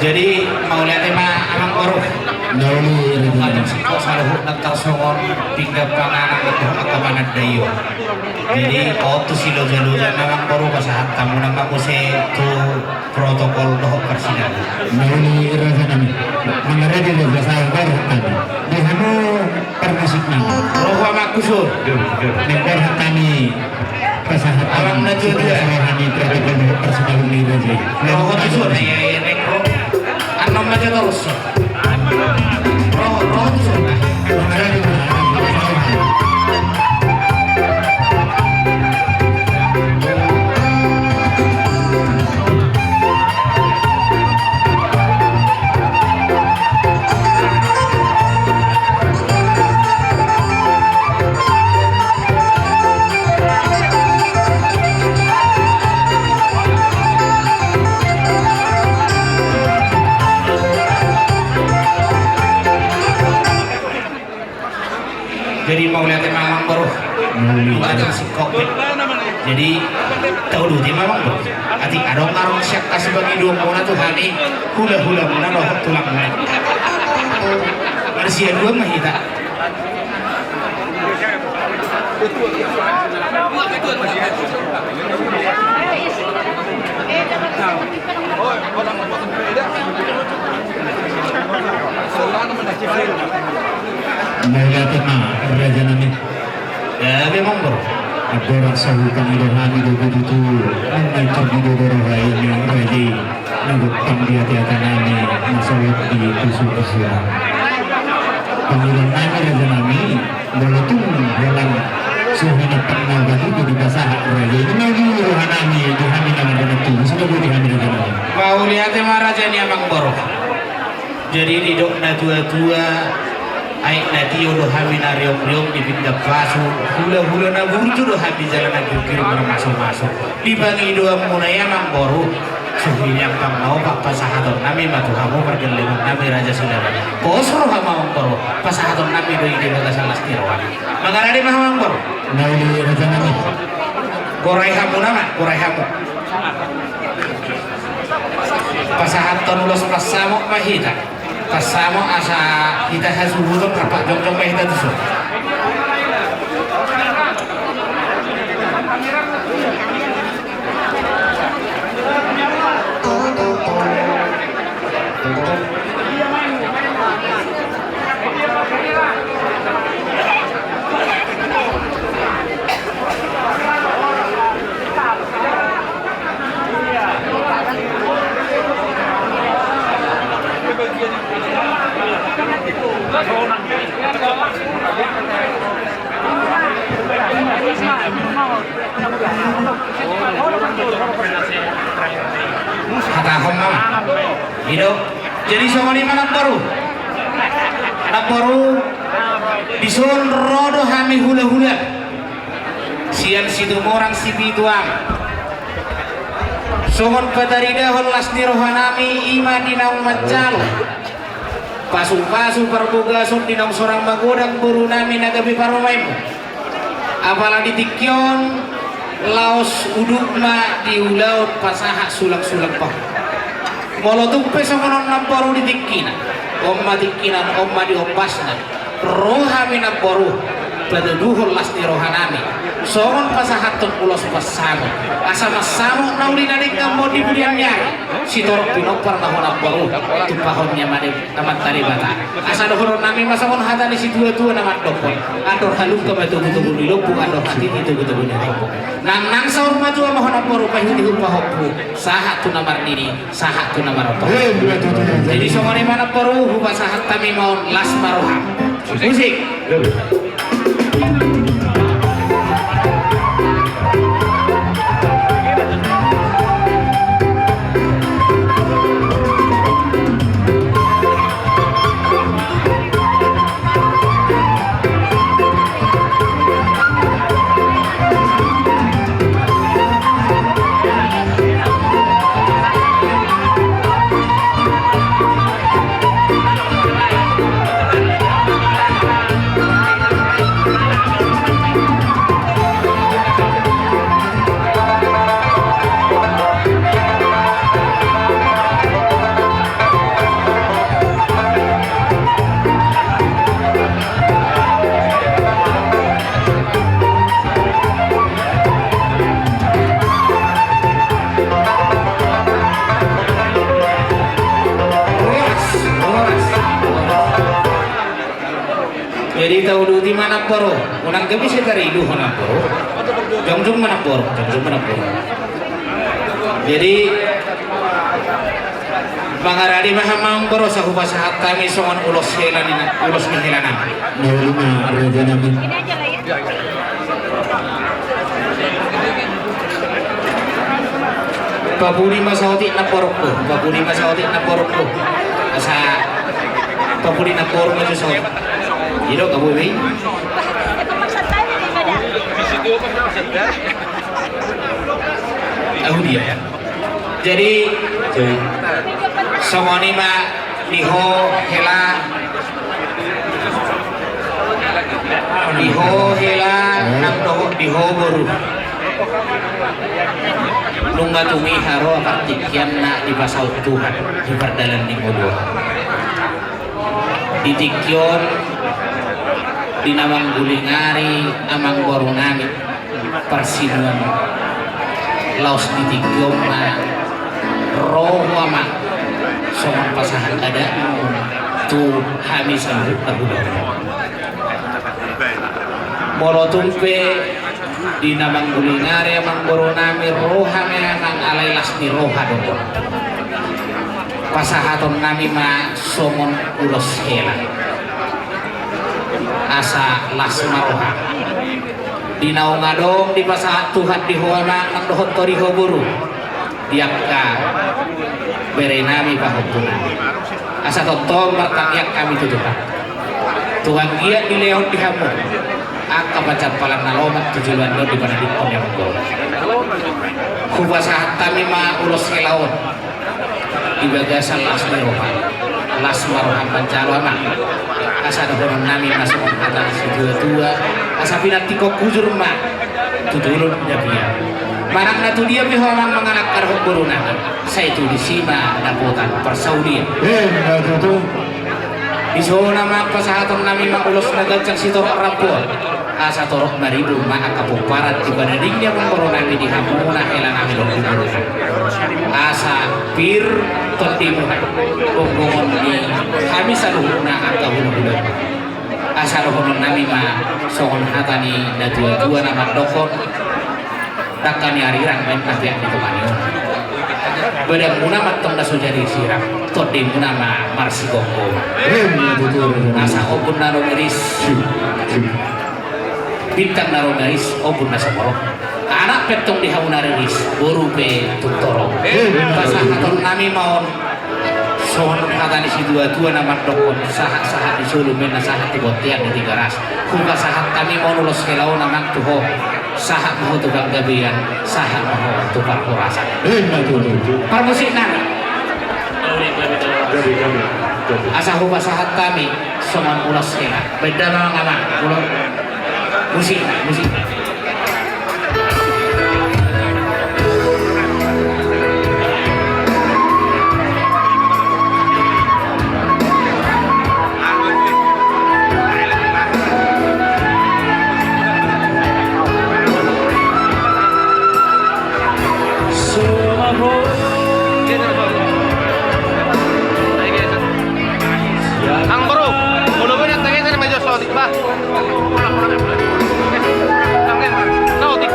Jadi mau lihat tema amang korup. Nauli Ngajak sikok saluhut nang tersongon tinggal panganak itu akamanat dayo. Jadi tu silo jalujan amang korup pasahat kamu nang makuse tu protokol doh persidangan. Nauli raja nami. Mengerti dia biasa berhutang. Dia mau permusik nama. Roh amak kusur. Member kami pasahat Alam na juga. Rohani protokol persidangan ini raja. Roh kusur ya nek roh. Anom aja terus. Roh kusur. Jadi mau lihat memang baru ada si kokpit. Jadi tahu dulu dia memang baru. Ati ada orang siap kasih bagi dua mona tuh hani hula mona roh tulang mona. Manusia dua mah kita. Melihat tema raja nami. Ya memang baru. Ada rasa hutang idohani dogo itu. Mengajar di dogo rohai yang raja. Nanggutang di hati-hati nami. Masalah di pusu-pusu. Panggilan nami raja nami. Walaupun dalam suhina pengawagan itu di pasahat raja. Ini lagi rohanami. Dihami nama dan itu. Sudah boleh dihami raja nami. Mau lihat tema raja ini memang baru. Jadi di dok na tua-tua. Aik nanti udah hamil riok-riok di pindah pasu hula na burju udah habis jalan lagi kiri masuk di bangi dua mulai emang baru Suhinyang pangau pak pasahaton nami matu kamu pergelingan nami raja saudara. Kosro hama mangkoro pasahaton nami doi di bagasan lastirawan. Mangaradi mah mangkoro. Nauli raja nami. Gorai hamu nama, gorai hamu. Pasahaton ulos pasamo mahita. Pasamo asa kita hasuhulun kapak jongjong mahita tuh. Hatahom mama. Hidup. Jadi songoni mana baru? Anak baru disuruh rodo hami hula-hula. Sian situ orang si bituang. Songon patarida hol lasni rohanami ima dinang macal. Pasu-pasu perbugasun dinang sorang bagodang buru nami nagabi paromaimu. Apalagi tikyon laos udukma di ulaut pasaha sulak-sulak pak. Molotumpe songonon namporu di tikkina. Omma tikkinan omma di opasna. Rohami namporu paduduhul lasni rohanami. Songon pasahatun ulos pasamo. Asa masamo nauli nadik ngambo di budian nyari. Si torok pinopar nahon namporu tupahonnya madem tamat tari bata. Asa dohoron nami masakon hatani si tua-tua namat dokon. Ador haluk ke betul-betul di lubuk ador hati itu betul-betul di lubuk. Nang saur maju ama hona poru pahi di upahopku. Sahat tu namar dini, sahat tu namar opo. Jadi songone mana poru huba sahat tami maun las maroham. Musik. Jadi tahu dulu di mana poro, unang kami sekali itu mana poro, jongjong mana poro, jongjong mana poro. Jadi Bangaradi mahamang poro sa saat kami songon ulos helanan, ulos helanan. Nauli na raja nami. Papuri masauti na porokko, papuri masauti na porokko. Asa papuri na porok na sa Hiro kamu ini? Aku dia. Jadi semua ini mah diho hela nang doho diho boru. Nungga tumi haro partikian na di pasal Tuhan di perdalan di modo. Di tikyon di namang gulingari amang borunami persinuan laos di tikyon na roh ama somang pasahan ada tu hami sambut tahudah molotumpe di namang gulingari amang borunami roh hami amang alailas di roha dong pasahaton nami ma somon ulos hela asa las maroha di naong adong di pasahat Tuhan di huwana ang dohot tori hoburu diakka berenami pahutuna asa tontong martangyak kami tutupan Tuhan giat di leon di hamu akka bacat palang nalomat tujuan do di panadipon yang Kubasahat kami ma ulos kelaon ibagasan las marohan pancalona asa dohonon nami masuk kata dua asa pinati ko kujur ma tutulun jabia marang na tu dia bihoman menganak karhok burunan saya itu di sima dapotan persaudian di zona ma pasahaton nami ma ulos nagajang sitorok rapor asa torok maribu ma akapuparat ibadading dia mengkoronami di hamuna elang kami dong asa pir tertimuhan punggungan di kami saluhuna akahuna asa rohonon nami ma sohon hatani dua nama dokon dakani arirang main kapiak di temanion bedang muna matong da sujari sirang tertimuna ma marsi gonggo asa obun naro iris bintang naro garis obun nasa morok anak petong di hauna rilis buru pe tutoro pasahaton nami maon sohon katani si dua nama dokon sahat di sulu mena sahat di botian di tiga ras kuka sahat kami mau nulos kelau namang tuho sahat mau tukang gabian sahat mau tukang kurasan permusik nana asa kuka sahat kami soman ulos kelau beda memang aman musik Ang bro, ulo mo yung tagay sa medyo slotik ba? Slotik.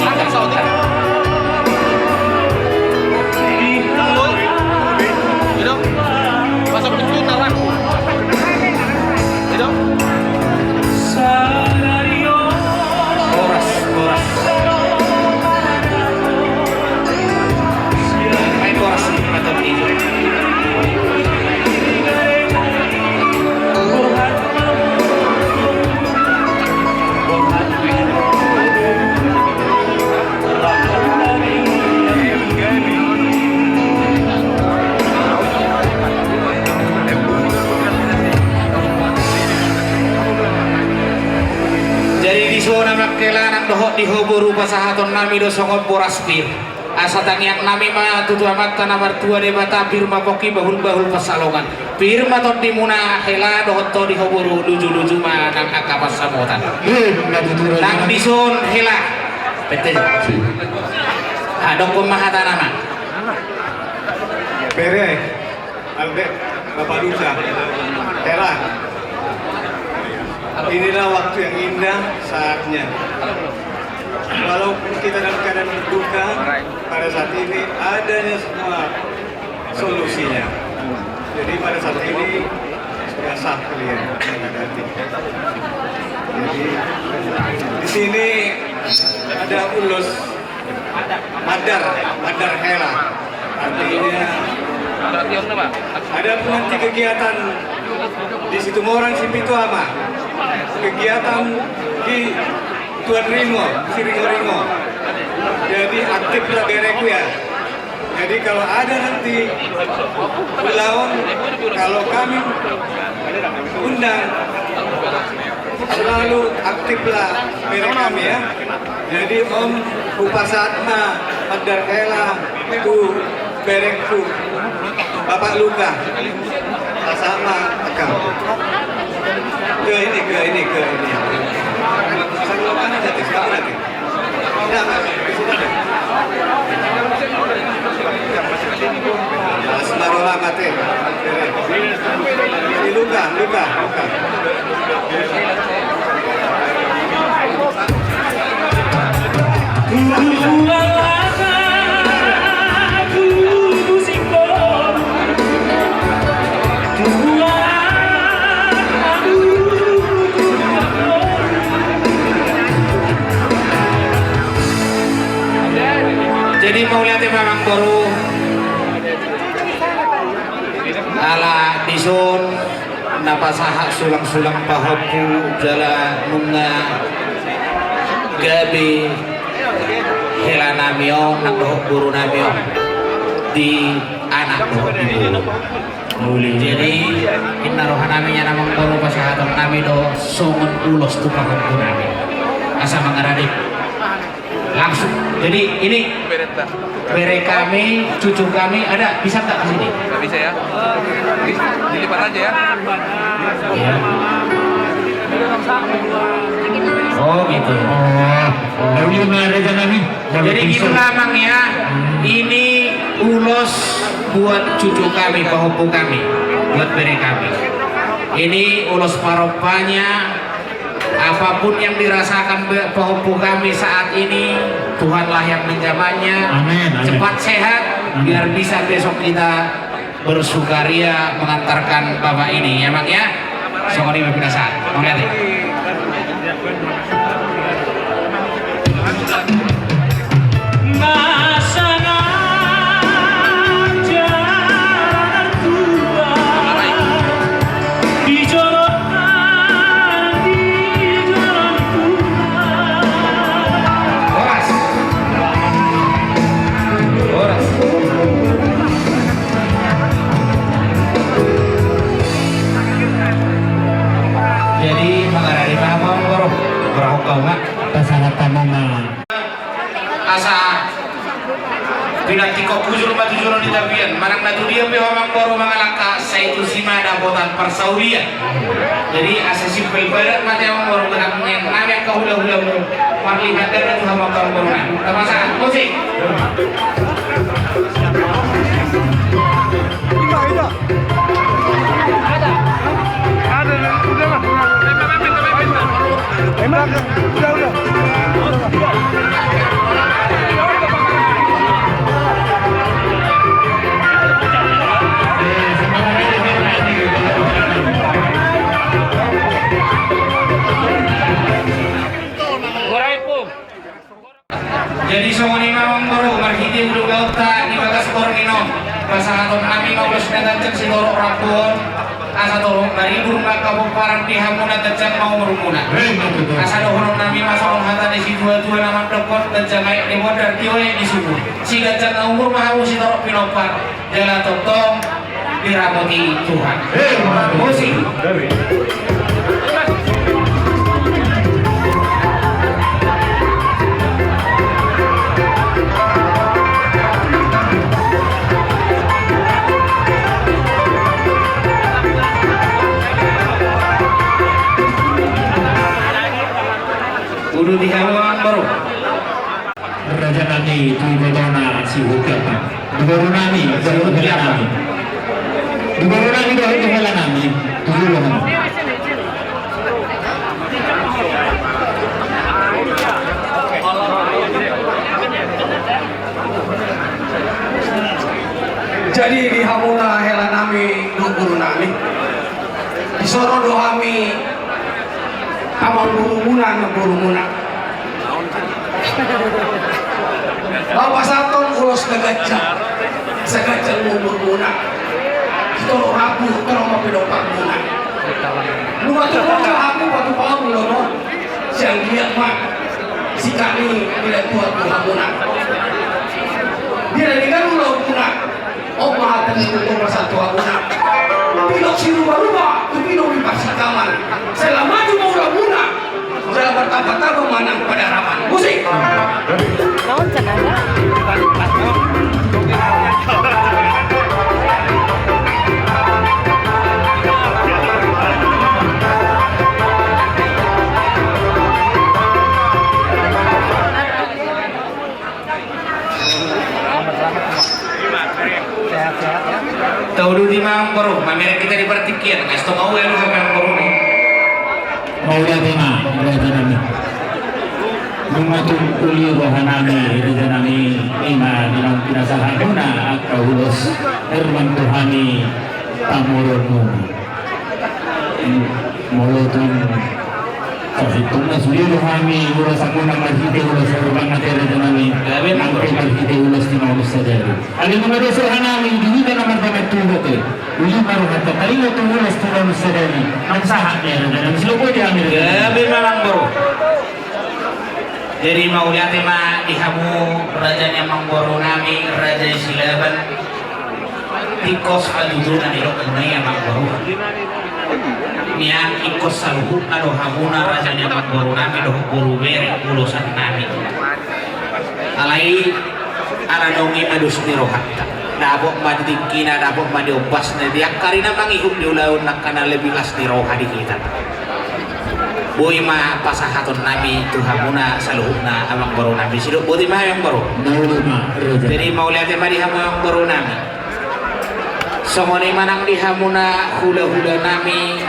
Hanggang slotik. Tuloy. Ito. Masap ito na rak. Ito. Oras main oras atau tidur jadi di zona makelanan dohok di hoburu pasahaton nami do songot boraspir asa tangiak nami ma tutu amat tanah martua de bata firma poki bahul pasalongan firma tot dimuna hela dohot to di hoburu luju ma nang akapas samotan nang dison hela pete adong pemahatan nama Pere, Albert, Bapak Duta, Tera. Inilah waktu yang indah saatnya. Walaupun kita dalam keadaan berduka, pada saat ini adanya semua solusinya. Jadi pada saat ini sudah sah kalian menghadapi. Jadi di sini ada ulus madar hela. Artinya ada nanti kegiatan di situ orang Simpitu Ama, kegiatan di Tuan Ringo, si Ringo. Jadi aktiflah bereku ya. Jadi kalau ada nanti Belaon, kalau kami undang selalu aktiflah berek kami ya. Jadi Om Upasatma, Madar Hela, itu berekku, Bapak Luka, sama Akang. Ke ini. Sambil mana nanti, sekarang nanti. Tidak, di situ deh. Asmarola mati. Di Luka. Jadi mau lihat memang baru ala dison napasaha sulang-sulang pahopu jala nunga gabi hela namio nak dohok guru namio di anak dohok ibu. Jadi inna rohanaminya namang guru pasahatam nami do songon ulos tu paham nami asa mangaradik langsung. Jadi ini bere kami, cucu kami ada, bisa tak ke sini? Nggak bisa ya? Dilipat aja ya. Iya. Oh gitu. Jadi gitulah Mang ya. Ini ulos buat cucu kami, pahopo kami, buat bere kami. Ini ulos paropanya. Apapun yang dirasakan pahopo kami saat ini, Tuhanlah yang menjamahnya. Amin, amin. Cepat sehat, biar bisa besok kita bersukaria mengantarkan bapak ini, ya Mang ya. Songoni mepina saat, mau lihat ya. Asa binati kok kujur batu juro di tabian marang natu dia pe mamang boro mangalaka saitu simada botan persaudia. Jadi asa simpel barat mate mamang boro menang yang name ka hula-hula mu marlihat dan tu mamang boro na tamasa musik. Jadi songoni mamang boro marhiti ulu gauta di bagas kornino pasangaton nami maulos nagancang si dorok rapon asa tolong dari burung kampung parang di hamuna tecang mau merumuna asa dohon nami masong hata di si dua-dua nama dekot dan jangai di modar tioe di subuh si gacang umur mahamu si dorok pinopar jalan totong dirapoti Tuhan musik. Udah di halaman baru. Raja nami tu bodona si hukapa. Baru nami, baru nami. Baru nami doa itu hela nami. Tu lohan. Jadi di hamuna hela nami guru nami. Di soro doami amang burumuna. Bapak saton ulos kagacang sagacang burumuna. Kita ragu kalau mau pidopak muna. Lu batu bocah aku batu pau lono. Siang dia mak si kami bila buat burumuna. Dia dengan ulo muna. Oh mahatan itu satu muna. Pilok si rumah-rumah, pilok di pasar kamar. Selama itu mau muna. Jangan bertambah-tambah manang pada raman. Musik. Naon cenah? Tahu dulu di mamang baru, mamere kita dipertikian. Kasih tahu ya lu sampai mamang baru nih. Mau lihat ini. Mengatur uli rohanami itu nami ima dalam pinasahaguna akaulos Herman Tuhani tamurunmu molotun sahitung nasuli rohami ulas akuna marhite ulas herban materi nami angke marhite ulas timau sadari ali mengados rohanami diwida namar banget tuhote uli baru kata kali itu ulas timau sadari ang sahaknya dan silopo di amir Ya memang baru. Jadi maulia tema dihamu rajanya Mangboro nami raja Silaban tikos adudunan ilo kenaya Mangboro niang ikos saluhuk na hamuna rajanya Mangboro nami doh guru bere ulusan nami alai aranongi madus nirohatta dabok madikina dabok madiobas na diak karina mangihuk diulaun nakana lebih las niroha di kita boy ma pasahaton nami tuhamuna saluhukna amang baru nami siduk boy ma yang baru jadi mau lihat ma dihamu yang baru nami songoni manang dihamuna hula-hula nami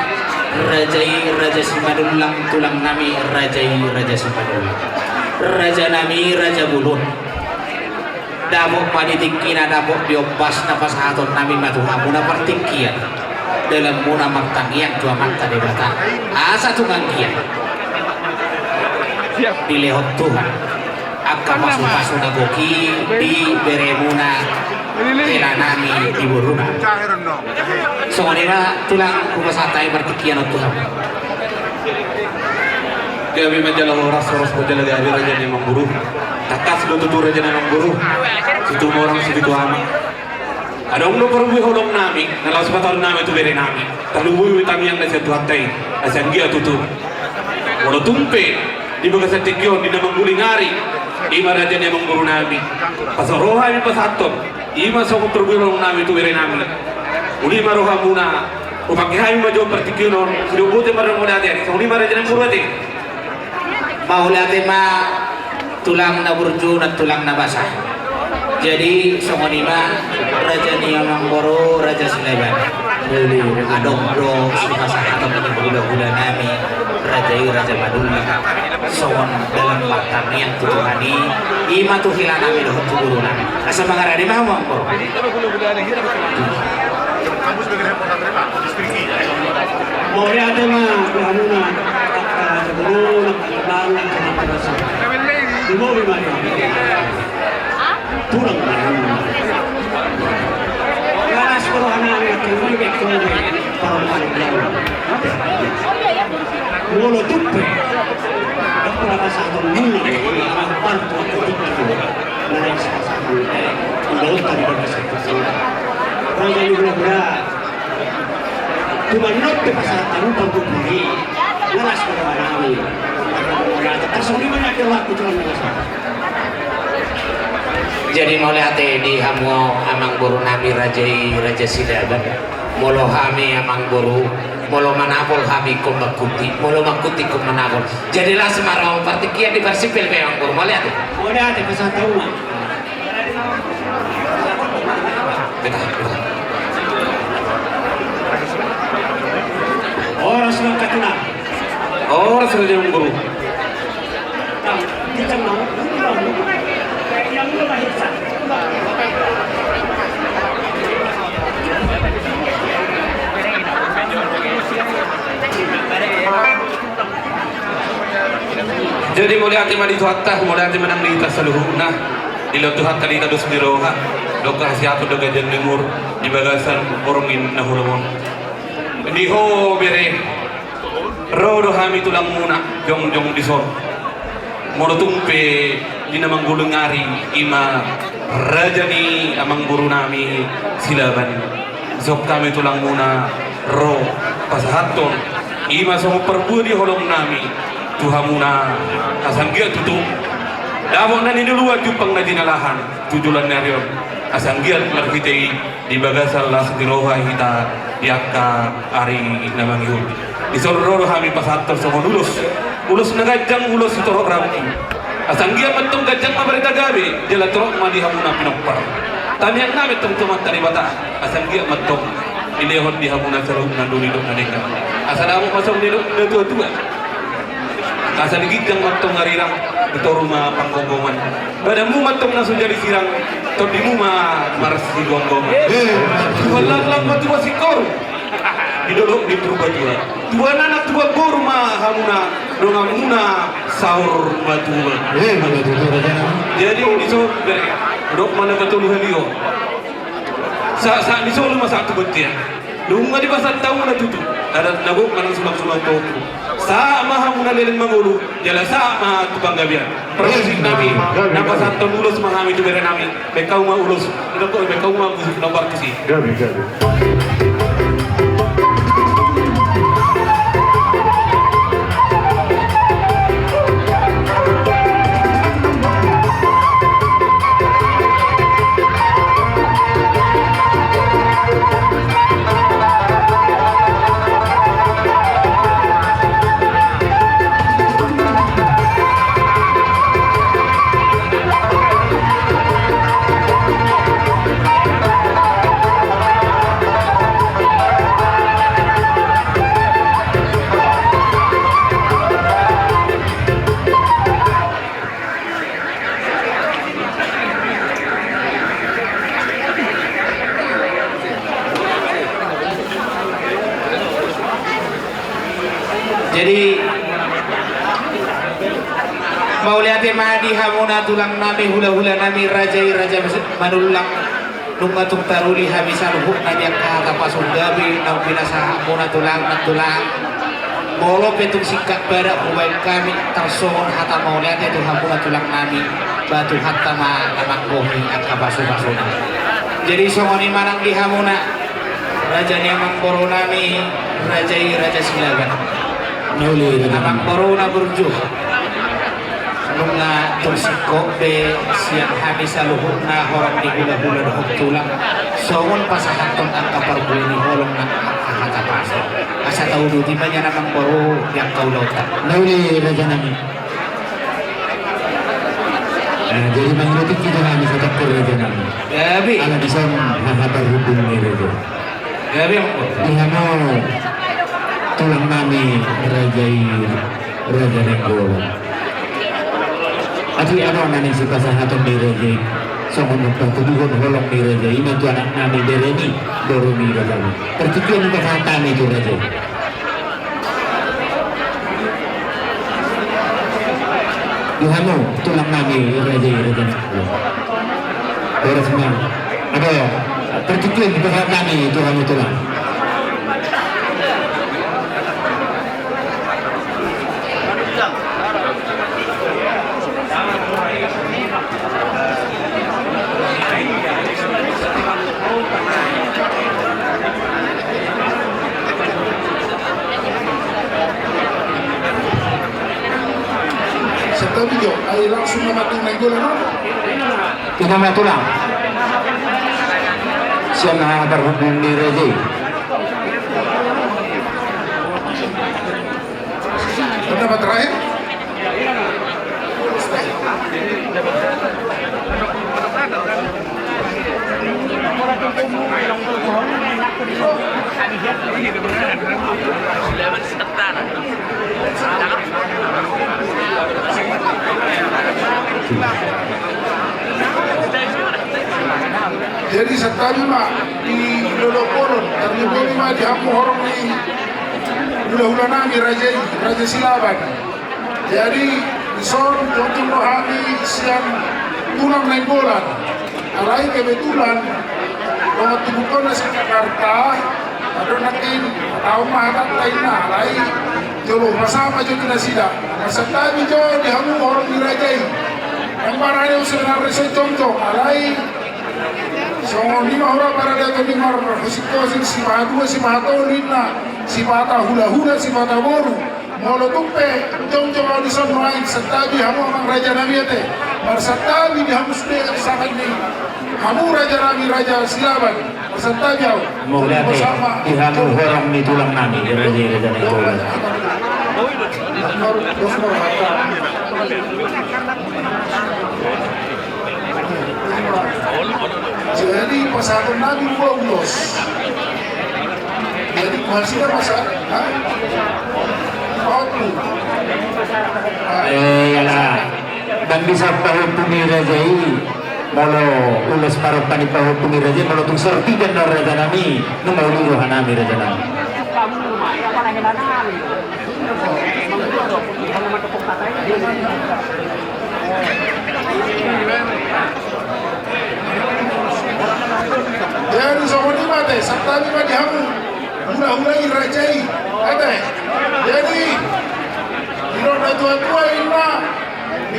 raja Simadulang tulang nami raja Simadulang raja nami raja bulun dabok maditikina dabok diobas na pasahaton nami matuhamuna pertikian dalam muna magtangian tua mata di bata asa tungangkian dilehot Tuhan akka pasu-pasu nagoki di beremuna elanami di buruna songonina tulang kumasatai pertikian Tuhan gabi majalah horas majalah gabi raja ni Mangboro takas do tutur raja ni Mangboro situ orang situ amat ada umno perbu holong nami nalas patar nami tu bere nami talubui witami yang nasi tuatai asan gia tutu walau tumpe di bagas tikyon di namang gulingari ima raja ni Mangboro nami pasoroha mi pasaton ima soko perbu holong nami tu bere nami uli maroha muna upakihay majo pertikyon sidubuti marang muna ati so uli raja ni Mangboro ati maulate ma tulang na burju na tulang na basah jadi songonima raja nia Mangboro raja Silaban adobro sipasahaton hula-hula nami raja Madulang songon dalam matami yang tutuhani ima tuhila nami doh tuguru nami asa mangarani mah Mangboro Maulia tema dihamuna guru nak kenapa di mobil mana tulang garas perohana yang kembali ke parang mulu tupe dokter apa satu mulu apa tuh itu mulai satu udah tadi pada satu raja juga cuma note pasal tahu untuk beli garas perohana ini terus di mana ada waktu cuma jadi mau lihat di hamu Mangboro nami raja Silaban molo hami Mangboro molo manapol hami ko makuti molo makuti ko manapol jadilah Semarang partikian di bersipil me Mangboro mau lihat pasal tahu mah orang sudah ketuna orang raja Mangboro kita mau yang lu lahir jadi mulai hati madi tuhatta mulai hati menang di tas saluhuna di lotuhat kali kadus biroha dokter hasiatu do gajan limur di bagasan ormin nahulamon di ho bere rodo hami tulang muna jong di sor mono tumpe di namang gulungari ima raja ni Mangboro nami Silaban sok kami tulang muna ro pasahaton ima somo perbu di holong nami tuhamuna asanggia tutu damo nani dulu jupang na dinalahan tujulan narion asanggia marhitei di bagasal las diroha hita yakka ari namang yun isororo kami pasahaton somo ulus nagajang ulus torok ramki asanggia matong gajang mabarita gabi jala torok madi hamuna pinokpar tanyang namin tong tumat taribata asanggia matong ilehon di hamuna sarung nandunidok nadeka asalamu masong nidok na tua-tua asal gijang matong ngarirang ito rumah panggongongan badamu matong langsung jadi sirang todimu mars di gonggongan walang matua sikor idolok di perubahan dua anak dua korma hamuna dongamuna sahur batua jadi di so dok mana betul halio sa di so luma satu betia lunga di pasar tahu na tutu ada nabok manang sulang-sulang tutu sa mahamuna leleng mangulu jala sa ma tubang gabian permisi nami napa satu ulus mahami tu bere nami bekau ma ulus bekau ma busuk nomor kisi Gabi. Jadi mauliate madi hamuna tulang nami hula-hula nami raja manulang nungatung taruli habisal hukna dia kata pasung gabi nang binasa hamuna tulang molo petung sikat pada ubail kami tersohon hata mauliate tu hamuna tulang nami batu hatta ma namak bohi akka basu-basuna. Jadi songoni manang di hamuna raja niamang boro nami raja silagan namang corona burju nunga tursiko be siang habis aluhuk na horang di hula-hula dohok tulang songon pasahaton ang kaparbuini holong na hata paso asa tau duti ba niya namang boro yang kau lautan Nauli raja namin. Jadi mengikuti kita kami sa takor raja namin. gabi Ala bisa menghabar hubung ni raja. gabi ang Lihat mo tulang nami raja Nenggolo. At ano nanin si pasahaton ni raja. So kung magpatuduhan holong ni raja, ina tu anak nami dereni doro ni raja. Pertikian ni pasahatan itu raja. Lihat mo tulang nami raja Nenggolo. Beres semua. Ada pertikian di pasahatan itu kami tulang. Sa video ay langsung namating Nenggolo no? Tingnan mo tulang. Siya nakakabar hubung ni raja. Pendapat terakhir? Jadi sa tabi ma di lolokoron terlebih ma di hamu horong ni hula-hula nami raja silaban. Jadi ison jontong rohani siang tulang Nenggolan. Alai kebetulan mga tubukon na sa Jakarta ada natin tao mahatat tayo na alai jolo masama jo na sila. Sa tabi jo di hamu horong ni raja. Ang marami yung sebenarnya sa jontong alai so lima orang para dia kami mar husikosin si mahadua si mahatolin na si mata hula-hula si mata boru molo tumpe jong-jong audition main setabi hamu amang raja namiate mar setabi di hamu sude sangat ni hamu raja silaban mar setabi hamu Mauliate di hamu horong ni tulang nami raja Nenggolo. Jadi pasahatan nabi ulos. Jadi hasilnya masa, Yala, dan bisa pahupuni raja molo ulos parang panipahupuni raja molo tung sorti dan raja nami nung mauluruhan nami raja nami. Jadi sohoni mate, sabtani ma di hamu hula-hulai rajai, ate. Jadi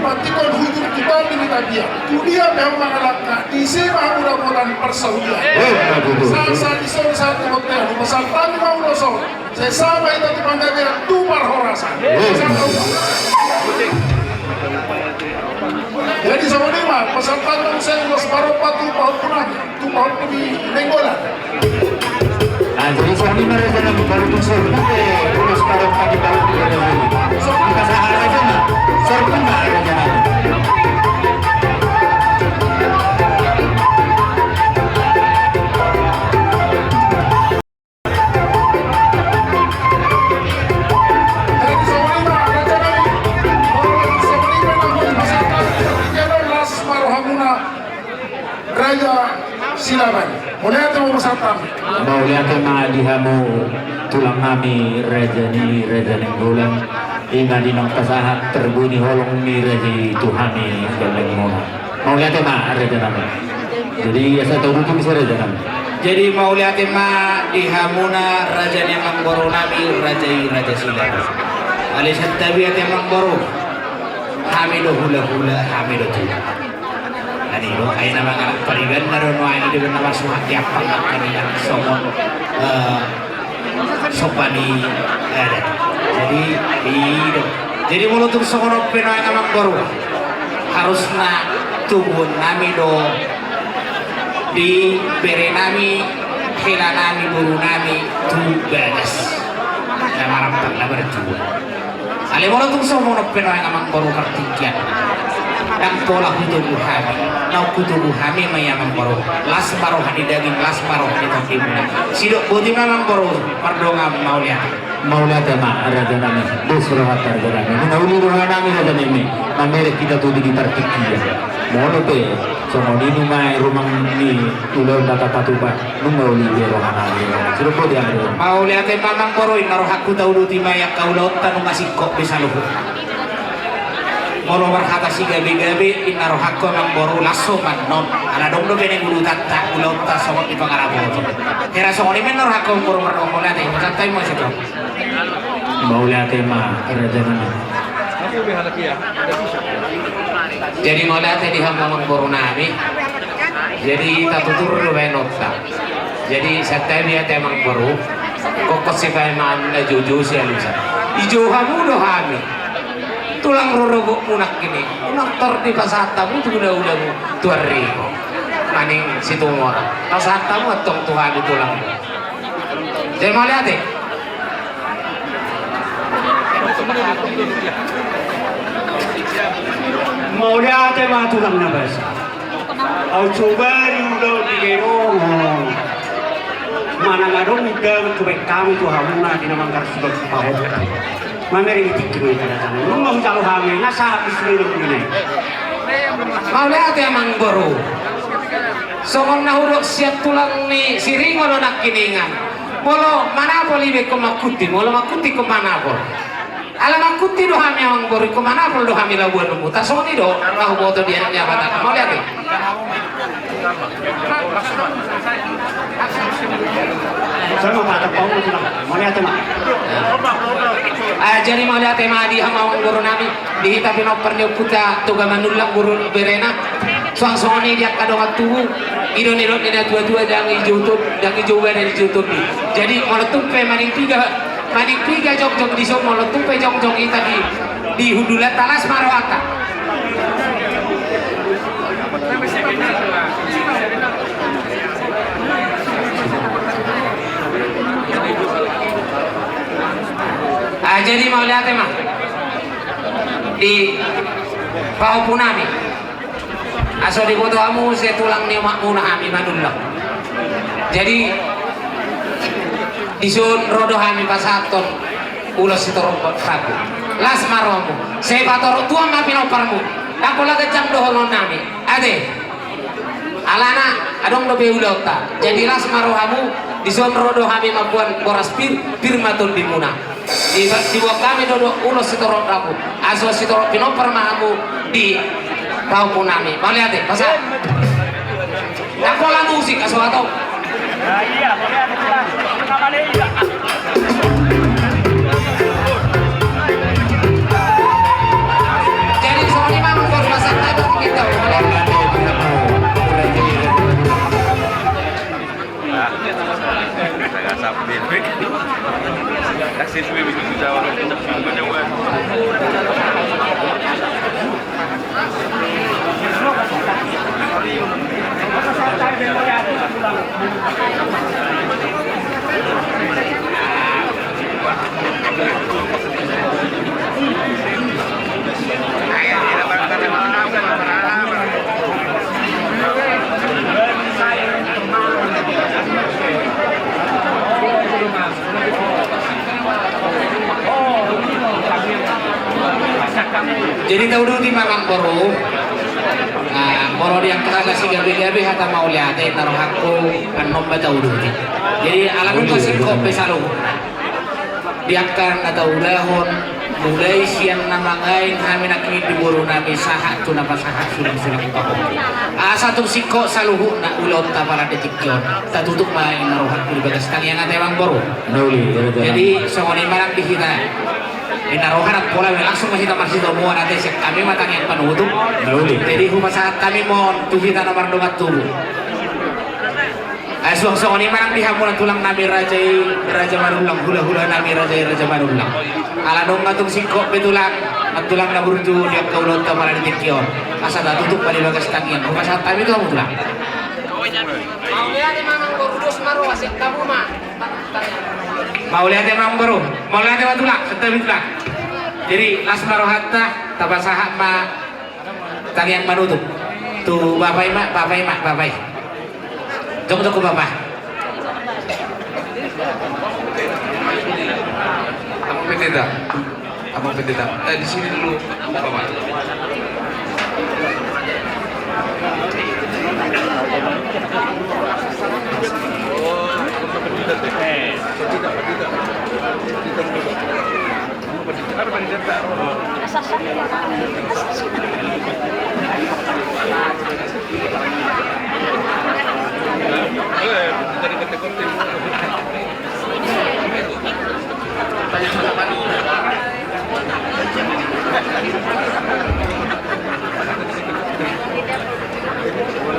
patikon hujung kita ini tabia. Tu dia memang mengalahkan. Di sini udah bulan persaudian. Saya di sana satu hotel. Pasal tadi mau losong. Saya sama itu di Pandagia tu marhorasan. Jadi sama ni mah pasal tadi saya udah separuh patu pau punah. Tu pau di Nenggolan. Jadi suami mereka dalam baru tusuk, terus separuh pagi baru tiga hari. Kita sehari aja nggak, sorban nggak ada jalan. Jadi sama ni mah raja kami. Orang sama ni mah nak pasal tadi kita las marohamuna raja silaban. Mulai tu pasal tadi. Mau lihat dihamu tulang kami raja Nenggolan hingga di nong pasahat terbunyi holong ni raja Tuhami galeng mona. Mau lihat raja kami. Jadi saya tahu itu bisa raja kami. Jadi mau lihat dihamuna raja Nemang Boro Nabi raja Silaban. Alisan tabiat Nemang Boro. Hamido hula hamido tu. Ani lo ay nama anak parigan na ron ay ide na masuhati apang kaniyang somon sopani ada. Jadi mulut sokono penoy namang baru harusna tubun nami do di bere nami hila nami buru nami tu beres na marampang na berjuang. Ale mulut sokono penoy namang baru kartikian. Dan pola kutubu kami, nau kutubu kami mayamang baru, las baru hadi daging, las baru hadi tokimna. Sidok bodi memang baru, pardonga mau lihat ma raja nami, dosro hatar gerami. Nauli roha nami raja nami, namere kita tuh di tartikia. Mau pe, somo di numai rumang ni ulo data patuba, nauli roha nami. Sidok bodi amro. Mau lihat memang baru, naruh aku tahu luti mayak kau lautan ngasih kok bisa luhur. Molo berkata si gabi-gabi inaruh hakko mang boru lasso non ana dong do bene gulu tatta ulo ta somot di pangarabo kira somoni men naruh hakko boru marno mola ne tatta mo sito Mau lihat raja nami. Jadi mau lihat di hambang boru nami. Jadi tatutur benota. Jadi satai dia temang boru. Kokos si paiman na jojo si alisa. Ijo kamu do hami. Tulang rorogok munak gini, munak tor di pasatamu itu udah mu tuariko, maning situ orang. Pasatamu atong Tuhan di tulang. Jadi mau lihat deh. Mau lihat mah tulang nabas. Au coba udah digero. Mana ngadong udah kebek kami tuh hamuna di nama karsudah pahot. Mameri tikki kada tan mau jalo hame nasa bismillah ini Mau lihat mang boru. Sokong nahurok siap tulang ni siringo lo nak kiningan. Molo mana boleh be makuti, molo makuti ke mana pol. Ala makuti do hame mang boru ke mana pol do hame labuan mu. Ta soni do lahu boto dia jabatan. Mau lihat deh. Saya mau kata kau mau lihat mah. Jadi mau lihat di hamawang guru nami dihitapin opernya puta tuga manulak guru berena suang-suang dia kadongat tubuh idon-idon dia dua-dua dan hijau dan hijau tubi. Jadi mau tumpe maning tiga jong-jong di sok mau tumpe jong-jong itu di hudulat talas marwata. Jadi mau lihat mah di pau punami aso di foto kamu saya tulang ni makmuna ami manulak. Jadi disun rodo kami pasaton ulos itu rombot ragu las maromu saya patoro tua mapi noparmu aku lagi jam doholon nami ade alana adong do beulota jadi las marohamu disun rodo kami mabuan boras pir matul dimuna di bawah kami dodo ulos itu rodaku aso sitorok pinopar mahamu di pau punami mau lihat deh pasal aku lah musik aso atau Iya, boleh ada kelas. Nama dia. jadi soalnya Jadi tahu dulu di mamang boro. Boro yang kena si gabi-gabi hata mau lihat naruh aku anom ba tahu dulu. Jadi alamin masih kopi selalu. Diakan atau ulahon mulai siang namangain kami nak ini di boro nami sahat tu napa sahat sulang-sulang pahok. Satu siko saluhu nak ulon tapala detikyon. Tak tutup main naruh aku di bagas kali yang ada emang boro. Jadi songoni marang dihina. Narohan pola langsung mahita masih domuan nanti kami matang yang penutup. Jadi saat kami mau tuhita nomor dongat tubuh. Suang-suang ini marang dihamulan tulang nami raja manulang hula-hula nami raja manulang. Ala dong ngatung singkok betulang tulang naburju dia kaulon tamara ditikyon. Asa dah tutup pada bagas tangian. Saat kami itu kamu tulang. Mau lihat emang bordus maru asik kamu mah. Mau lihat emang baru, mau lihat emang tulang, setelah tulang. Jadi las maru hatta tabasahat ma tangian manutup. Tu bapak. Tunggu bapak. Abang pendeta. Di sini dulu, bapak.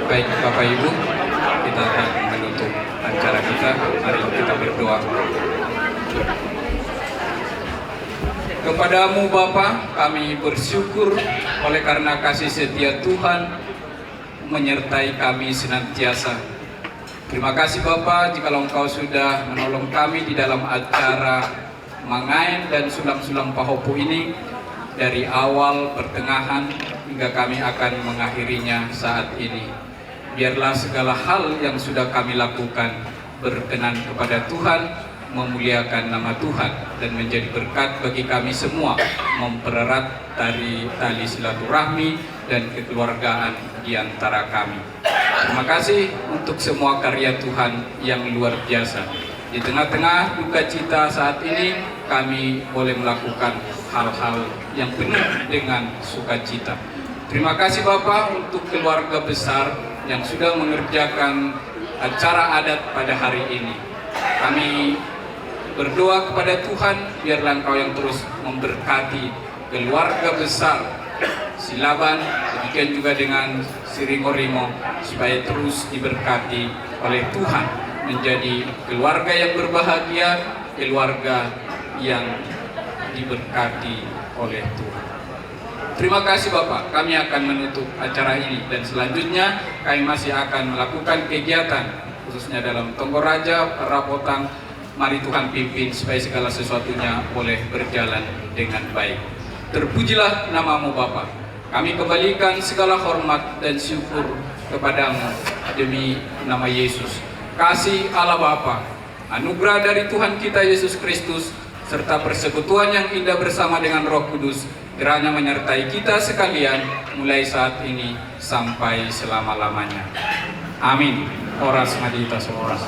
Baik Bapak Ibu, kita akan menutup acara kita. Mari kita berdoa. Kepadamu Bapa, kami bersyukur oleh karena kasih setia Tuhan menyertai kami senantiasa. Terima kasih Bapa, jikalau Engkau sudah menolong kami di dalam acara Mangain dan Sulang-Sulang Pahopu ini dari awal, pertengahan, hingga kami akan mengakhirinya saat ini. Biarlah segala hal yang sudah kami lakukan berkenan kepada Tuhan, memuliakan nama Tuhan, dan menjadi berkat bagi kami semua, mempererat tali silaturahmi dan kekeluargaan di antara kami. Terima kasih untuk semua karya Tuhan yang luar biasa. Di tengah-tengah duka cita saat ini, kami boleh melakukan hal-hal yang penuh dengan sukacita. Terima kasih Bapak untuk keluarga besar yang sudah mengerjakan acara adat pada hari ini. Kami berdoa kepada Tuhan, biarlah Engkau yang terus memberkati keluarga besar Silaban, demikian juga dengan Siringorimo, supaya terus diberkati oleh Tuhan, menjadi keluarga yang berbahagia, keluarga yang diberkati oleh Tuhan. Terima kasih Bapak, kami akan menutup acara ini dan selanjutnya kami masih akan melakukan kegiatan khususnya dalam Tonggoraja, Rapotang. Mari Tuhan pimpin supaya segala sesuatunya boleh berjalan dengan baik. Terpujilah namamu Bapa. Kami kembalikan segala hormat dan syukur kepadamu demi nama Yesus. Kasih Allah Bapa, anugerah dari Tuhan kita Yesus Kristus, serta persekutuan yang indah bersama dengan Roh Kudus kiranya menyertai kita sekalian mulai saat ini sampai selama-lamanya. Amin. Oras Madita Oras.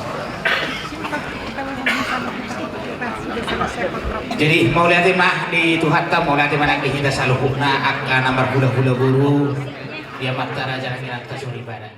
Jadi mau lihat mah di Tuhan ta mau lihat mana di kita saluhna akan nomor hula-hula guru dia mata raja kita suribana.